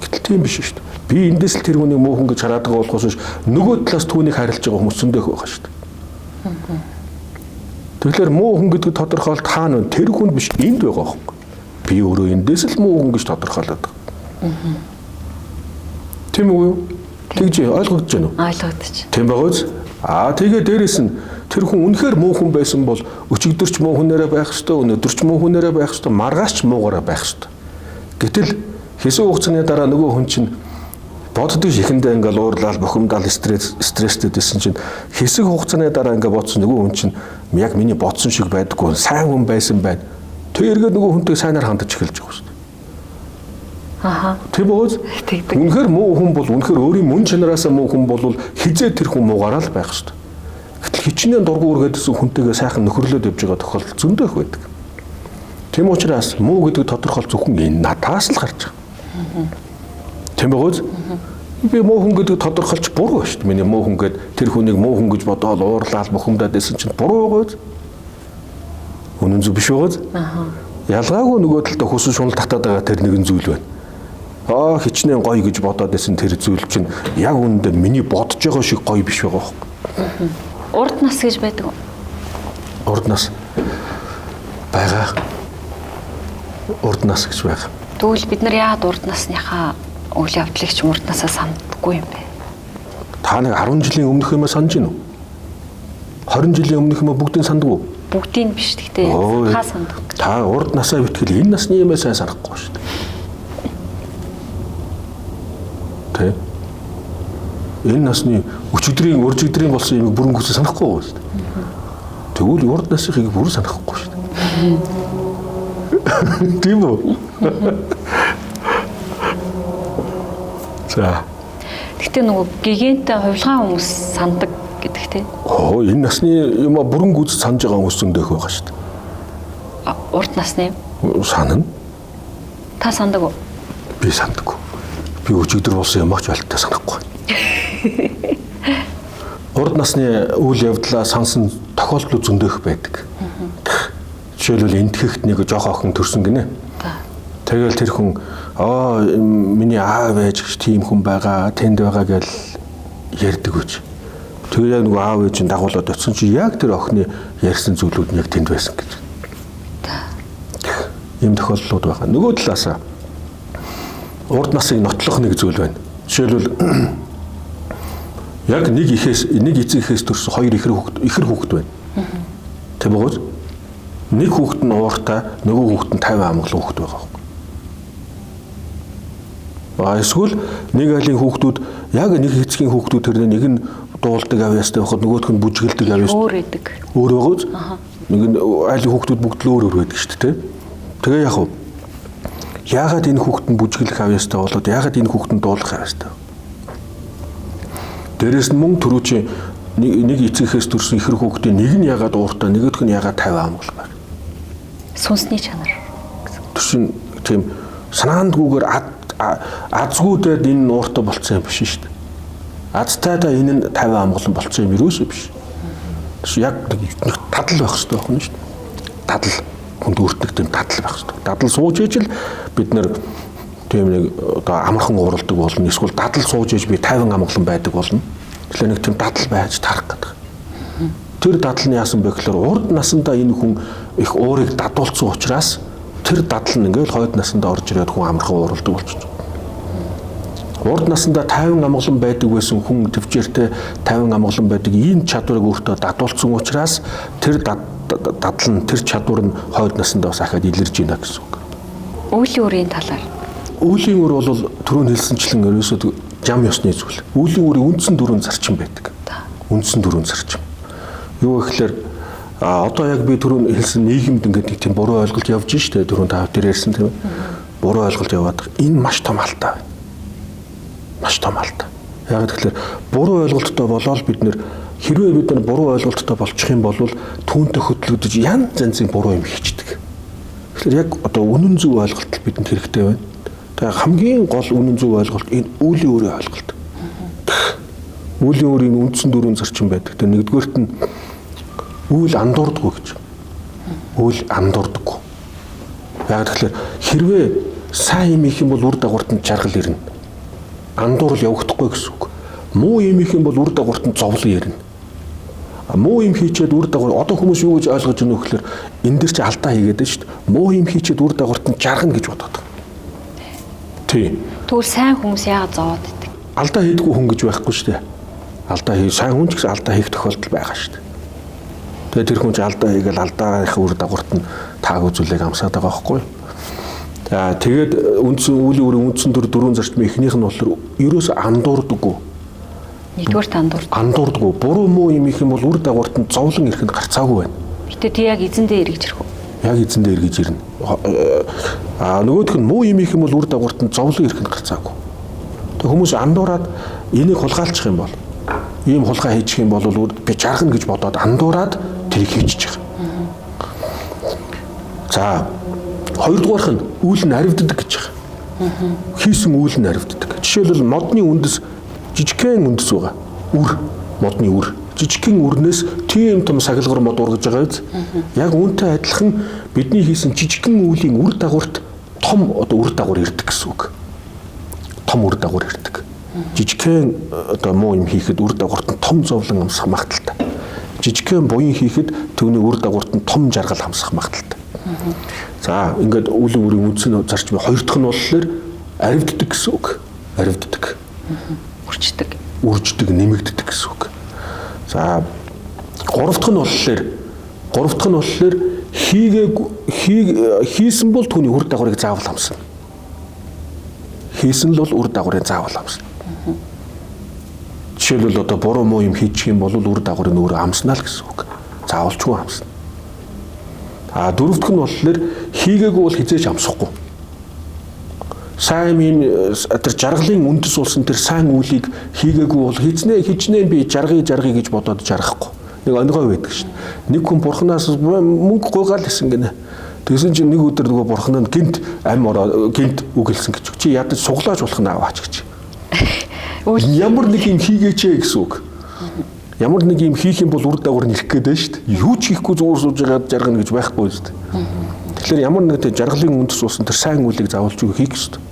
Гэтэл тийм биш шүү дээ. Би эндээс л тэр хүнийг муу хүн гэж хараад байгаа болохоос нөгөө талаас түүнийг харилж байгаа хүмүүс зөндөх байгаа шүү дээ. Тэгэхээр муу хүн гэдэг тодорхойлт хаана вэ? Тэр хүн биш энд байгаа байхгүй. Би өөрөө эндээс л муу хүн гэж тодорхойлоод байгаа. Тийм үү? Тэгж ойлгогдож байна уу? Ойлгогдож. Тийм байгаа үз? Тэгээ дээрэс нь тэр хүн үнэхээр муу хүн байсан бол өчигдөрч муу хүнээрээ байх ёстой, өнөөдөрч муу хүнээрээ байх ёстой, маргааш ч муугаараа байх ёстой. Гэтэл хэсэг хугацааны дараа нөгөө хүн чинь боддог ихэндээ ингээл уурлал, бухимдал, стресстэй байсан чинь хэсэг хугацааны дараа ингээ бодсон нөгөө хүн чинь яг миний бодсон шиг байдаггүй, сайн хүн байсан байна. Тэг эргээд нөгөө хүнтэй сайнаар хандаж эхэлж байгаа шүү дээ. Тийм үү? Үнэхээр муу хүн бол үнэхээр өөрийн мөн чанараасаа муу хүн бол хизээ тэр хүн муугаараа л байх шүү дээ. Гэтэл хичнээн дургу үргээдсэн хүнтэйгээ сайхан нөхөрлөд явж байгаа тохиолдол зөндөө их байдаг. Тийм учраас муу гэдэг тодорхойлт зөвхөн энэ надаас л гарч байгаа. Тийм үү? Би муу хүн гэдэг тодорхойлч буруу шүү дээ. Миний муу хүн гэд тэр хүнийг муу хүн гэж бодоод уурлаад бухимдаад байсан чинь буруу байгаа. Үнэн зөв биш байгаа. Ялгаагүй нөгөө талд хөсөн шунал татаад байгаа тэр нэгэн зүйл байна. Хичнээн гоё гэж бодоод байсан тэр зүйл чинь яг үүндээ миний бодож байгаа шиг гоё биш байгаа байхгүй. Урд нас гэж байдаг уу? Урд нас байгаа. Урд нас гэж байгаа. Тэгвэл бид нар яагаад урд насныхаа үйл явдлыг ч урд насаа санддаггүй юм бэ? Та нэг 10 жилийн өмнөх юмаа санаж гин үү? 20 жилийн өмнөх юмаа бүгдийг санддаг уу? Бүгдийг биш гэхдээ хаа сандах гэж. Та урд насаа битгэл энэ насны юмаа сайн санахгүй шүү дээ. Тэ? Энэ насны өчигдрийн уржигдрийн болсон юмыг бүрэн гүйцээ санахгүй байгаа шүү дээ. Тэгвэл урд насныхыг бүр санахгүй шүү дээ. Тийм үү? За. Гэтэ нөгөө гиганттай хувилгаан хүмүүс сандаг гэдэг те. Энэ насны юмаа бүрэн гүйцэд санаж байгаа хүмүүс зөндөх байгаа шүү дээ. Урд насны юм? Санана. Та сандаг уу? Би сандаггүй. Би өчигдөр болсон юмаач байлтаа санахгүй. Урд насны үйл явдлаа сансан тохиолдлууд зөндөх байдаг. Жишээлбэл энтхэгт нэг жоох охин төрсөн гинэ. Тэгэл тэр хүн миний аав ээж гэж тийм хүн байгаа, тэнд байгаа гэж ярьдаг үуч. Тэгээ яг нөгөө аав ээж нь дагуулад очсон чи яг тэр охины ярьсан зүйлүүд нь яг тэнд байсан гэж. Ийм тохиолдлууд байгаа. Нөгөө талаасаа урд насыг нотлох нэг зүйл байна. Жишээлбэл яг нэг эцэг эхээс төрсөн хоёр ихэр хүүхэд байна. Тийм үү? Нэг хүүхэд нь ууртай, нөгөө хүүхэд нь 50 амгалан хүүхэд байгаа. Эсвэл нэг айлын хүүхдүүд яг нэг эцгийн хүүхдүүд тэр нэг нь дуулдаг авьяастай байхад нөгөөх нь бүжгэлдэг авьяастай. Өөр байдаг. Өөр байгааз. Нэг нь айлын хүүхдүүд бүгд л өөр байдаг шүү дээ. Тэгээ яг уу. Яагаад энэ хүүхэд нь бүжгэлэх авьяастай болоод яагаад энэ хүүхэд нь дуулах авьяастай? Дээрээс нь мөн түрүүчийн нэг эцэгхээс төрсэн ихэр хүүхдийн нэг нь яагаад ууртай, нөгөөх нь яагаад 50 амгал байна. Сүнсний чанар. Түшин тийм санаандгүйгээр азгуудад энэ ууртай болцсон юм биш шүү дээ. Азтайдаа энэ нь 50 амгалан болцсон юм юусоо биш. Яг нэг тадал байх хэрэгтэй байна шүү дээ. Тадал хүнд өөртнөх тийм тадал байх хэрэгтэй. Дадал сууж ижил бид нэр тийм нэг одоо амархан ууралдаг болно. Эсвэл дадал сууж иж би 50 амгалан байдаг болно. Тэгэхээр нэг тийм дадал байж тарах гэдэг. Тэр дадал нь яасан бэ гэхээр урд насандаа энэ хүн их уурыг дадуулсан учраас тэр дадал нь ингээл хойд насандаа орж ирээд хүн амархан ууралдаг болчихсон. Урд насандаа 50 амгалан байдаг байсан хүн төвчээртэй 50 амгалан байдаг ийм чадварыг өөртөө дадуулсан учраас тэр дадлан тэр чадвар нь хойд насндаа бас ахаад илэрж байна гэсэн үг. Үлийн үрийн талаар. Үлийн үр бол түрүүн хэлсэнчлэн ерөөсөө жам ёсны зүйл. Үлийн үрийн үндсэн дөрвөн зарчим байдаг. Үндсэн дөрвөн зарчим. Юу гэхээр одоо яг би түрүүн хэлсэн нийгэмд ингээд нэг тийм буруу ойлголт явж штэ түрүүн та тэр ярьсан тийм ээ. Буруу ойлголт яваад энэ маш том алдаа байна. Маш том алдаа. Яг тэгэхээр буруу ойлголттой болоод бид нэр хэрвээ бид нар буруу ойлголттой болчих юм бол түүнтэй хөтлөгдөж янз янзын буруу юм хийчдэг. Тэгэхээр яг одоо үнэн зөв ойлголт бидэнд хэрэгтэй байна. Тэгээ хамгийн гол үнэн зөв ойлголт энэ үлийн үрийн ойлголт. Үлийн үрийн үндсэн дөрвөн зарчим байдаг. Тэгээ нэгдүгээрт нь үйл андуурдаггүй гэж. Үйл андуурдаггүй. Яг тэгэхээр хэрвээ сайн юм их юм бол үр дагаварт нь жаргал ирнэ. Андуурл явагдахгүй гэсэн үг. Муу юм их юм бол үр дагаварт нь зовлон ирнэ. Муу юм хийчээд үр дагавар одоо хүмүүс юу гэж ойлгож байна вэ гэхээр энэ дэр чи алдаа хийгээд байна шүү дээ. Муу юм хийчээд үр дагаварт нь жаргана гэж бодоод байна. Тийм. Тэгвэл сайн хүмүүс яагаад зовоод байдаг? Алдаа хийдэггүй хүн гэж байхгүй шүү дээ. Алдаа хий сайн хүн ч гэсэн алдаа хийх тохиолдол байгаа шүү дээ. Тэгээ тэр хүн ч алдаа хийгээл алдаагийн үр дагаварт нь тааг үзүүлэг амсаад байгаа байхгүй юу? За тэгээд үндсэн үлийн үрийн үндсэн дөрвөн зарчмын эхнийх нь болохоор ерөөсөө андуурдаггүй. Нэгдүгээр андуурд. Андуурдаггүй. Буруу муу юм их юм бол үр дагаварт нь зовлон ирэх нь гарцаагүй байна. Гэтэ тий яг эзэндээ эргэж ирэх үү? Яг эзэндээ эргэж ирнэ. Нөгөөх нь муу юм их юм бол үр дагаварт нь зовлон ирэх нь гарцаагүй. Тэг хүмүүс андуураад энийг хулгайлчих юм бол ийм хулгай хийчих юм бол би жаргана гэж бодоод андуураад тэрийг хийчих. За хоёрдугаарх нь үйл нь аривддаг гэж байгаа. Хийсэн үйл нь аривддаг. Жишээлбэл модны үндэс жижигхэн үндэс байгаа. Үр, модны үр. Жижигхэн үрнээс тийм том сахилгар мод ургаж байгаа биз? Яг үүнтэй адилхан бидний хийсэн жижигхэн үлийн үр дагаварт том одоо үр дагавар ирдэг гэсэн үг. Том үр дагавар ирдэг. Жижигхэн одоо муу юм хийхэд үр дагаварт нь том зовлон амсах магадaltaй. Жижигхэн буян хийхэд түүний үр дагаварт нь том жаргал хамсах магадaltaй. За ингээд үлийн үрийн үндсэн зарчмын хоёр дахь нь болохоор аривддаг гэсэн үг. Аривддаг. Үрждэг. Үрждэг, нэмэгддэг гэсэн үг. За гурав дахь нь болохоор хийсэн бол түүний үр дагаврыг заавал хамсна. Хийсэн л бол үр дагаврыг заавал хамсна. Жишээлбэл одоо буруу муу юм хийчих юм бол үр дагаврыг өөрөө хамснаа л гэсэн үг. Заавалчгүй хамсна. Дөрөв дэх нь болохоор хийгээгүй бол хизээж амсахгүй. Сайн юм тэр жаргалын үндэс болсон тэр сайн үйлийг хийгээгүй бол хичнээн би жаргая гэж бодоод жаргахгүй. Нэг онгой байдаг шин. Нэг хүн бурхнаас мөнгө гуйгаал гэсэн гинэ. Тэгсэн чинь нэг өдөр нөгөө бурхан нь гинт үг хэлсэн гэж. Чи ядаж суглааж болох нь аваач гэж. Ямар нэг юм хийгээч гэсэн үг. Ямар нэг юм хийх юм бол үр дагавар нь ирэх гээд байна шүү дээ. Юу ч хийхгүй зүгээр сууж байгаа жаргана гэж байхгүй шүү дээ. Тэгэхээр ямар нэг тэ жаргалын үндэс уусан тэр сайн үйлийг заавалж хийх ёстой.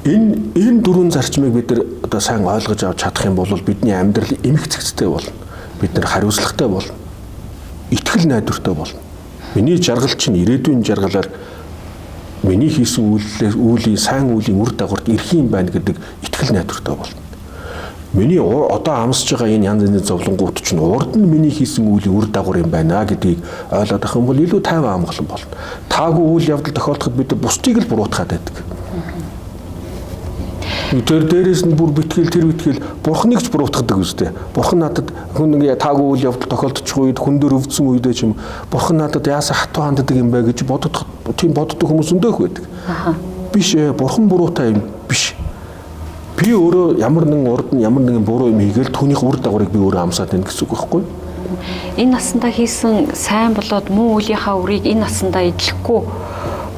Энэ дөрвөн зарчмыг бид нар одоо сайн ойлгож авч чадах юм бол бидний амьдрал эмх цэгцтэй болно. Бид нар хариуцлагатай болно. Итгэл найдвартай болно. Миний жаргал чинь ирээдүйн жаргалаар миний хийсэн үлийн сайн үлийн үр дагаварт ирэх юм байна гэдэг итгэл найдвартай болно. Миний одоо амсж байгаа энэ янз бүрийн зовлонгууд чинь урд нь миний хийсэн үлийн үр дагавар юм байна гэдгийг ойлгоод авах юм бол илүү тайван амгалан болно. Таагүй үйл явдал тохиолдоход бид бусдыг л буруутгаад байдаг. Тэр дээрээс нь бүр битгэл бурхныг ч буруутгадаг үстэй. Бурхан надад хүн нэг таагүй үйл явдал тохиолдчих үед хүн дөр өвдсөн үедээ ч юм бурхан надад яасаа хатуу ханддаг юм бэ гэж боддог хүмүүс өндөөх байдаг. Биш бурхан буруутай юм биш. Би өөрөө ямар нэгэн урд нь ямар нэгэн буруу юм хийгээл түүнийх үр дагаврыг би өөрөө амсаад байна гэсэн үг байхгүй юу? Энэ насандаа хийсэн сайн болоод муу үлийнхаа үрийг энэ насандаа идэлхгүй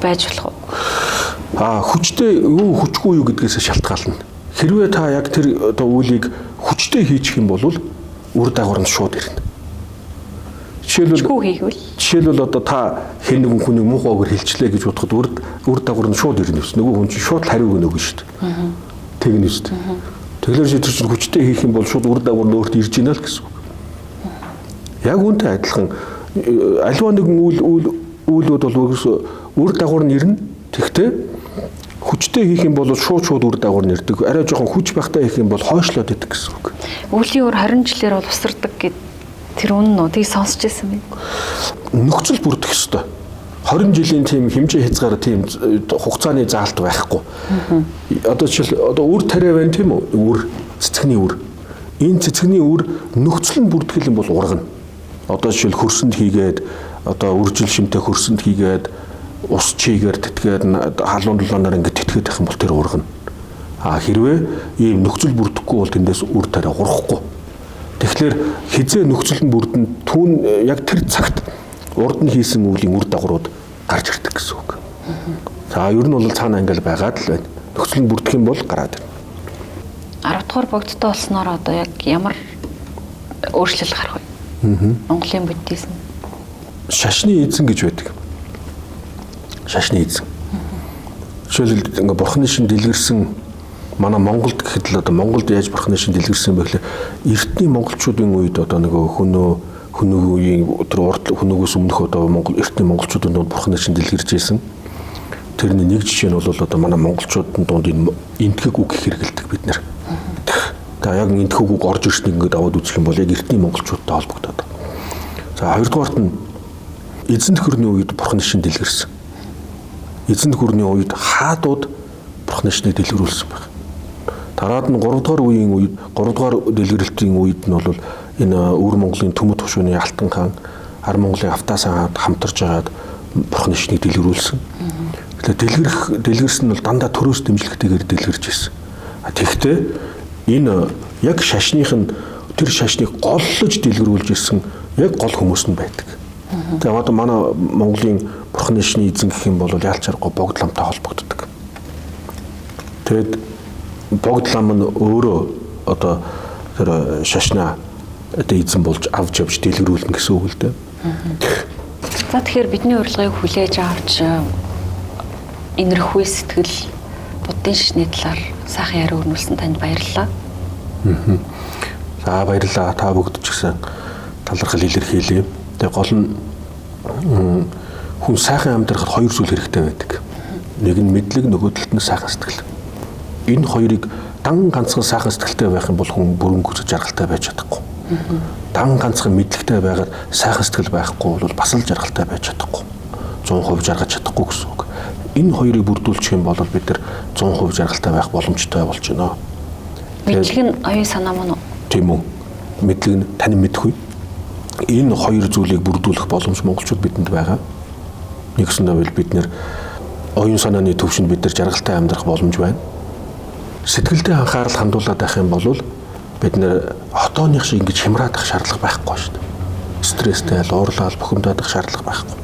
байж болох уу? Хүчтэй юу хүчгүй юу гэдгээс шалтгаална. Хэрвээ та яг тэр одоо үйлийг хүчтэй хийчих юм бол үр дагавар нь шууд ирнэ. Жишээлбэл одоо та хэн нэгэн хүний муухай өгөр хэлчлээ гэж бодоход үр дагавар нь шууд ирнэ. Нөгөө хүн чинь шууд хариуг өгнө шүү дээ. Тэгнэ шүү дээ. Тэгэхээр чи тэр чинь хүчтэй хийх юм бол шууд үр дагавар нь өөрт ирж ийна л гэсэн үг. Яг үүнтэй адилхан аливаа нэгэн үйлүүд бол үр дагавар нь ирнэ. Тэгтээ хүчтэй хийх юм бол шууд үр дагавар нь ирдэг. Арай жоохон хүч багтаа хийх юм бол хойшлоод идэг гэсэн үг. Үлийн үр 20 жилээр бол усардаг гэд Тэр үнэн үү? Тийг сонсч байсан юм. Нөхцөл бүрдэх ёстой. 20 жилийн тийм хэмжээ хязгаар тийм хугацааны заалт байхгүй. Одоо жишээл одоо үр тариа байна тийм үү? Үр цэцэгний үр. Энэ цэцэгний үр нөхцөл нь бүрдэх юм бол ургана. Одоо жишээл хөрсөнд хийгээд одоо үржил шимтэй хөрсөнд хийгээд ус чигээр тэтгээд халуун долооноор ингэ тэтгээд байх юм бол тэр ургана. А хэрвээ ийм нөхцөл бүрдэхгүй бол тэндээс үр тариа урахгүй. Тэгэхээр хизээ нөхцөл нь бүрдэн түүн яг тэр цагт урд нь хийсэн үеийн үр дагаврууд гарч ирдэг гэсэн үг. За ер нь бол цаана ингээл байгаад л байна. Нөхцөл нь бүрдэх юм бол гараад ирнэ. 10 дугаар богдтой болсноор одоо яг ямар өөрчлөлт гарах вэ? Монголын буддизм. Шашны эзэн гэж байдаг. Шашны эзэн. Жишээлбэл ингээ бурхны шин дэлгэрсэн манай Монголд гэхэд л одоо Монголд яаж бурхны шин дэлгэрсэн бэ гэхлээр эртний монголчуудын үед одоо нөгөө хөнөө үеийн тэр урд хөнөөгөөс өмнөх одоо Монгол эртний монголчуудын дунд бурхны шин дэлгэрж байсан. Тэрний нэг жишээ нь бол одоо манай монголчуудын дунд энэ энтхэг үг хэрэгэлдэг бид нэр. Тэгээ яг энтхэг үг орж ирснийг ингээд аваад үзэх юм бол яг эртний монголчуудтай холбогдоод. За хоёрдугаарт нь эзэн төхөрний үед бурхны шин дэлгэрсэн. Эзэн төхөрний үед хаадууд бурхны шинийг дэлгэрүүлсэн байна. Дараад нь 3 дугаар үеийн үед 3 дугаар дэлгэрэлтийн үед нь бол энэ өвөр Монголын Төмөд хушууны Алтан хаан, Ар Монголын Автаас хаан хамтарж агаад бурхны шинийг дэлгэрүүлсэн. Тэгэхээр дэлгэрсэн нь бол дандаа төрөөс дэмжлэгтэйгээр дэлгэрж ирсэн. Тэгэхдээ энэ яг шашных нь тэр шашныг голлож дэлгэрүүлж ирсэн яг гол хүмүүс нь байдаг. Тэгээ одоо манай Монголын бурхны шинийн эзэн гэх юм бол яалч аргагүй богд ламтай холбогддог. Тэгэд богд лам нь өөрөө одоо тэр шашнаа одоо эзэн болж авч явж дэлгэрүүлнэ гэсэн үг л дээ. За тэгэхээр бидний урилгыг хүлээж авч инэрхүй сэтгэл буддын шашны талаар сайхан яриа өрнүүлсэн танд баярлалаа. За баярлалаа. Та бүгд ч гэсэн талархал илэрхийлье. Тэгээ гол нь хүн сайхан амьдрахад хоёр зүйл хэрэгтэй байдаг. Нэг нь мэдлэг, нөгөө талд нь сайхан сэтгэл. Энэ хоёрыг дан ганцхан сайхан сэтгэлтэй байх юм бол хүн бүрэн гүйцэж жаргалтай байж чадахгүй. Дан ганцхан мэдлэгтэй байгаад сайхан сэтгэл байхгүй бол бас л жаргалтай байж чадахгүй. 100% жаргаж чадахгүй гэсэн үг. Энэ хоёрыг бүрдүүлчих юм бол бид нар 100% жаргалтай байх боломжтой болж байна. Мэдлэг нь оюун санаа мөн үү? Тийм үү. Мэдлэг нь тань мэдхгүй. Энэ хоёр зүйлийг бүрдүүлэх боломж монголчууд бидэнд байгаа. Нэгсэндээ бид нэр оюун санааны төвшөнд бид нар жаргалтай амьдрах боломж байна. Сэтгэлдээ анхаарал хандуулаад байх юм бол бид нэр хотооных шиг ингэж хямраадах шаардлага байхгүй шүү дээ. Стресстэй, уурлал, бухимдаад шаардлага байхгүй.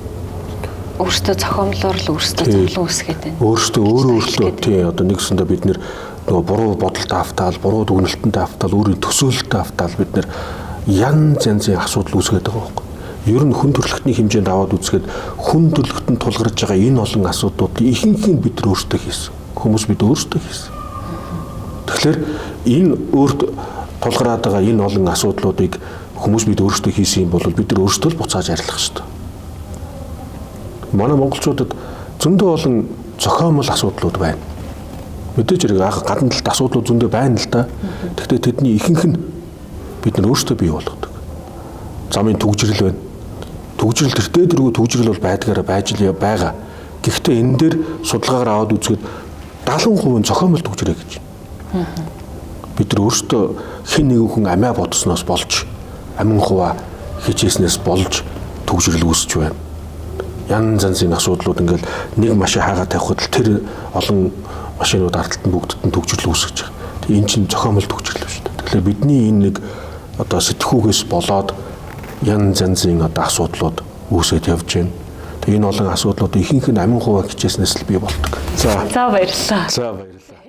Өөртөө зохиомлоор л өөртөө зовлон үүсгээд байна. Өөртөө тий одоо нэгсэндээ бид нэр нөгөө буруу бодолтой автаал, буруу дүгнэлтэнтэй автаал, өөрийн төсөөлөлтөй автаал бид нэр янз янзын асуудал үүсгээд байгаа байхгүй. Ер нь хүн төрөлхтний хэмжээнд аваад үзэхэд хүн төрөлхтөнд тулгарч байгаа энэ олон асуудлуудыг ихэнх нь бид нар өөрсдөө хийсэн. Хүмүүс бид өөрсдөө хийсэн. Тэгэхээр энэ өөрт тулгараад байгаа энэ олон асуудлуудыг хүмүүс бид өөрсдөө хийсэн юм бол бид нар өөрсдөө л буцааж арилгах шүү дээ. Манай монголчуудад зөндөө олон зохиомл асуудлууд байна. Мэдээж хэрэг гадна талд асуудлууд зөндөө байна л да. Гэхдээ тэдний ихэнх нь бид нар өөрсдөө бий болгодог. Замын түгжрэл байна. Түгжрэл тэртээ дэргүү түгжрэл бол байдгаараа байж л байгаа. Гэхдээ энэ дээр судалгаагаар аваад үзэхэд 70% зохиомл түгжрээ гэж. Бид нар өөрсдөө хэн нэгэн хүн амиа бодсноос болж, амин хуваа хичээснээс болж түгжрэл үүсэж байна. Янз янзын асуудлууд ингээл нэг машин хаагаад тавихад л тэр олон машинууд ардталт нь бүгдд нь түгжрэл үүсгэж байгаа. Тэгээ эн чинь зохиомл түгжрэл шүү дээ. Тэгэхээр бидний энэ нэг одоо сэтгхүүгээс болоод янз янзын одоо асуудлууд үүсэж явж байна. Тэгээ энэ олон асуудлууд ихэнх нь амин хуваа хичээснээс л бий болдог. За баярлалаа. За баярлалаа.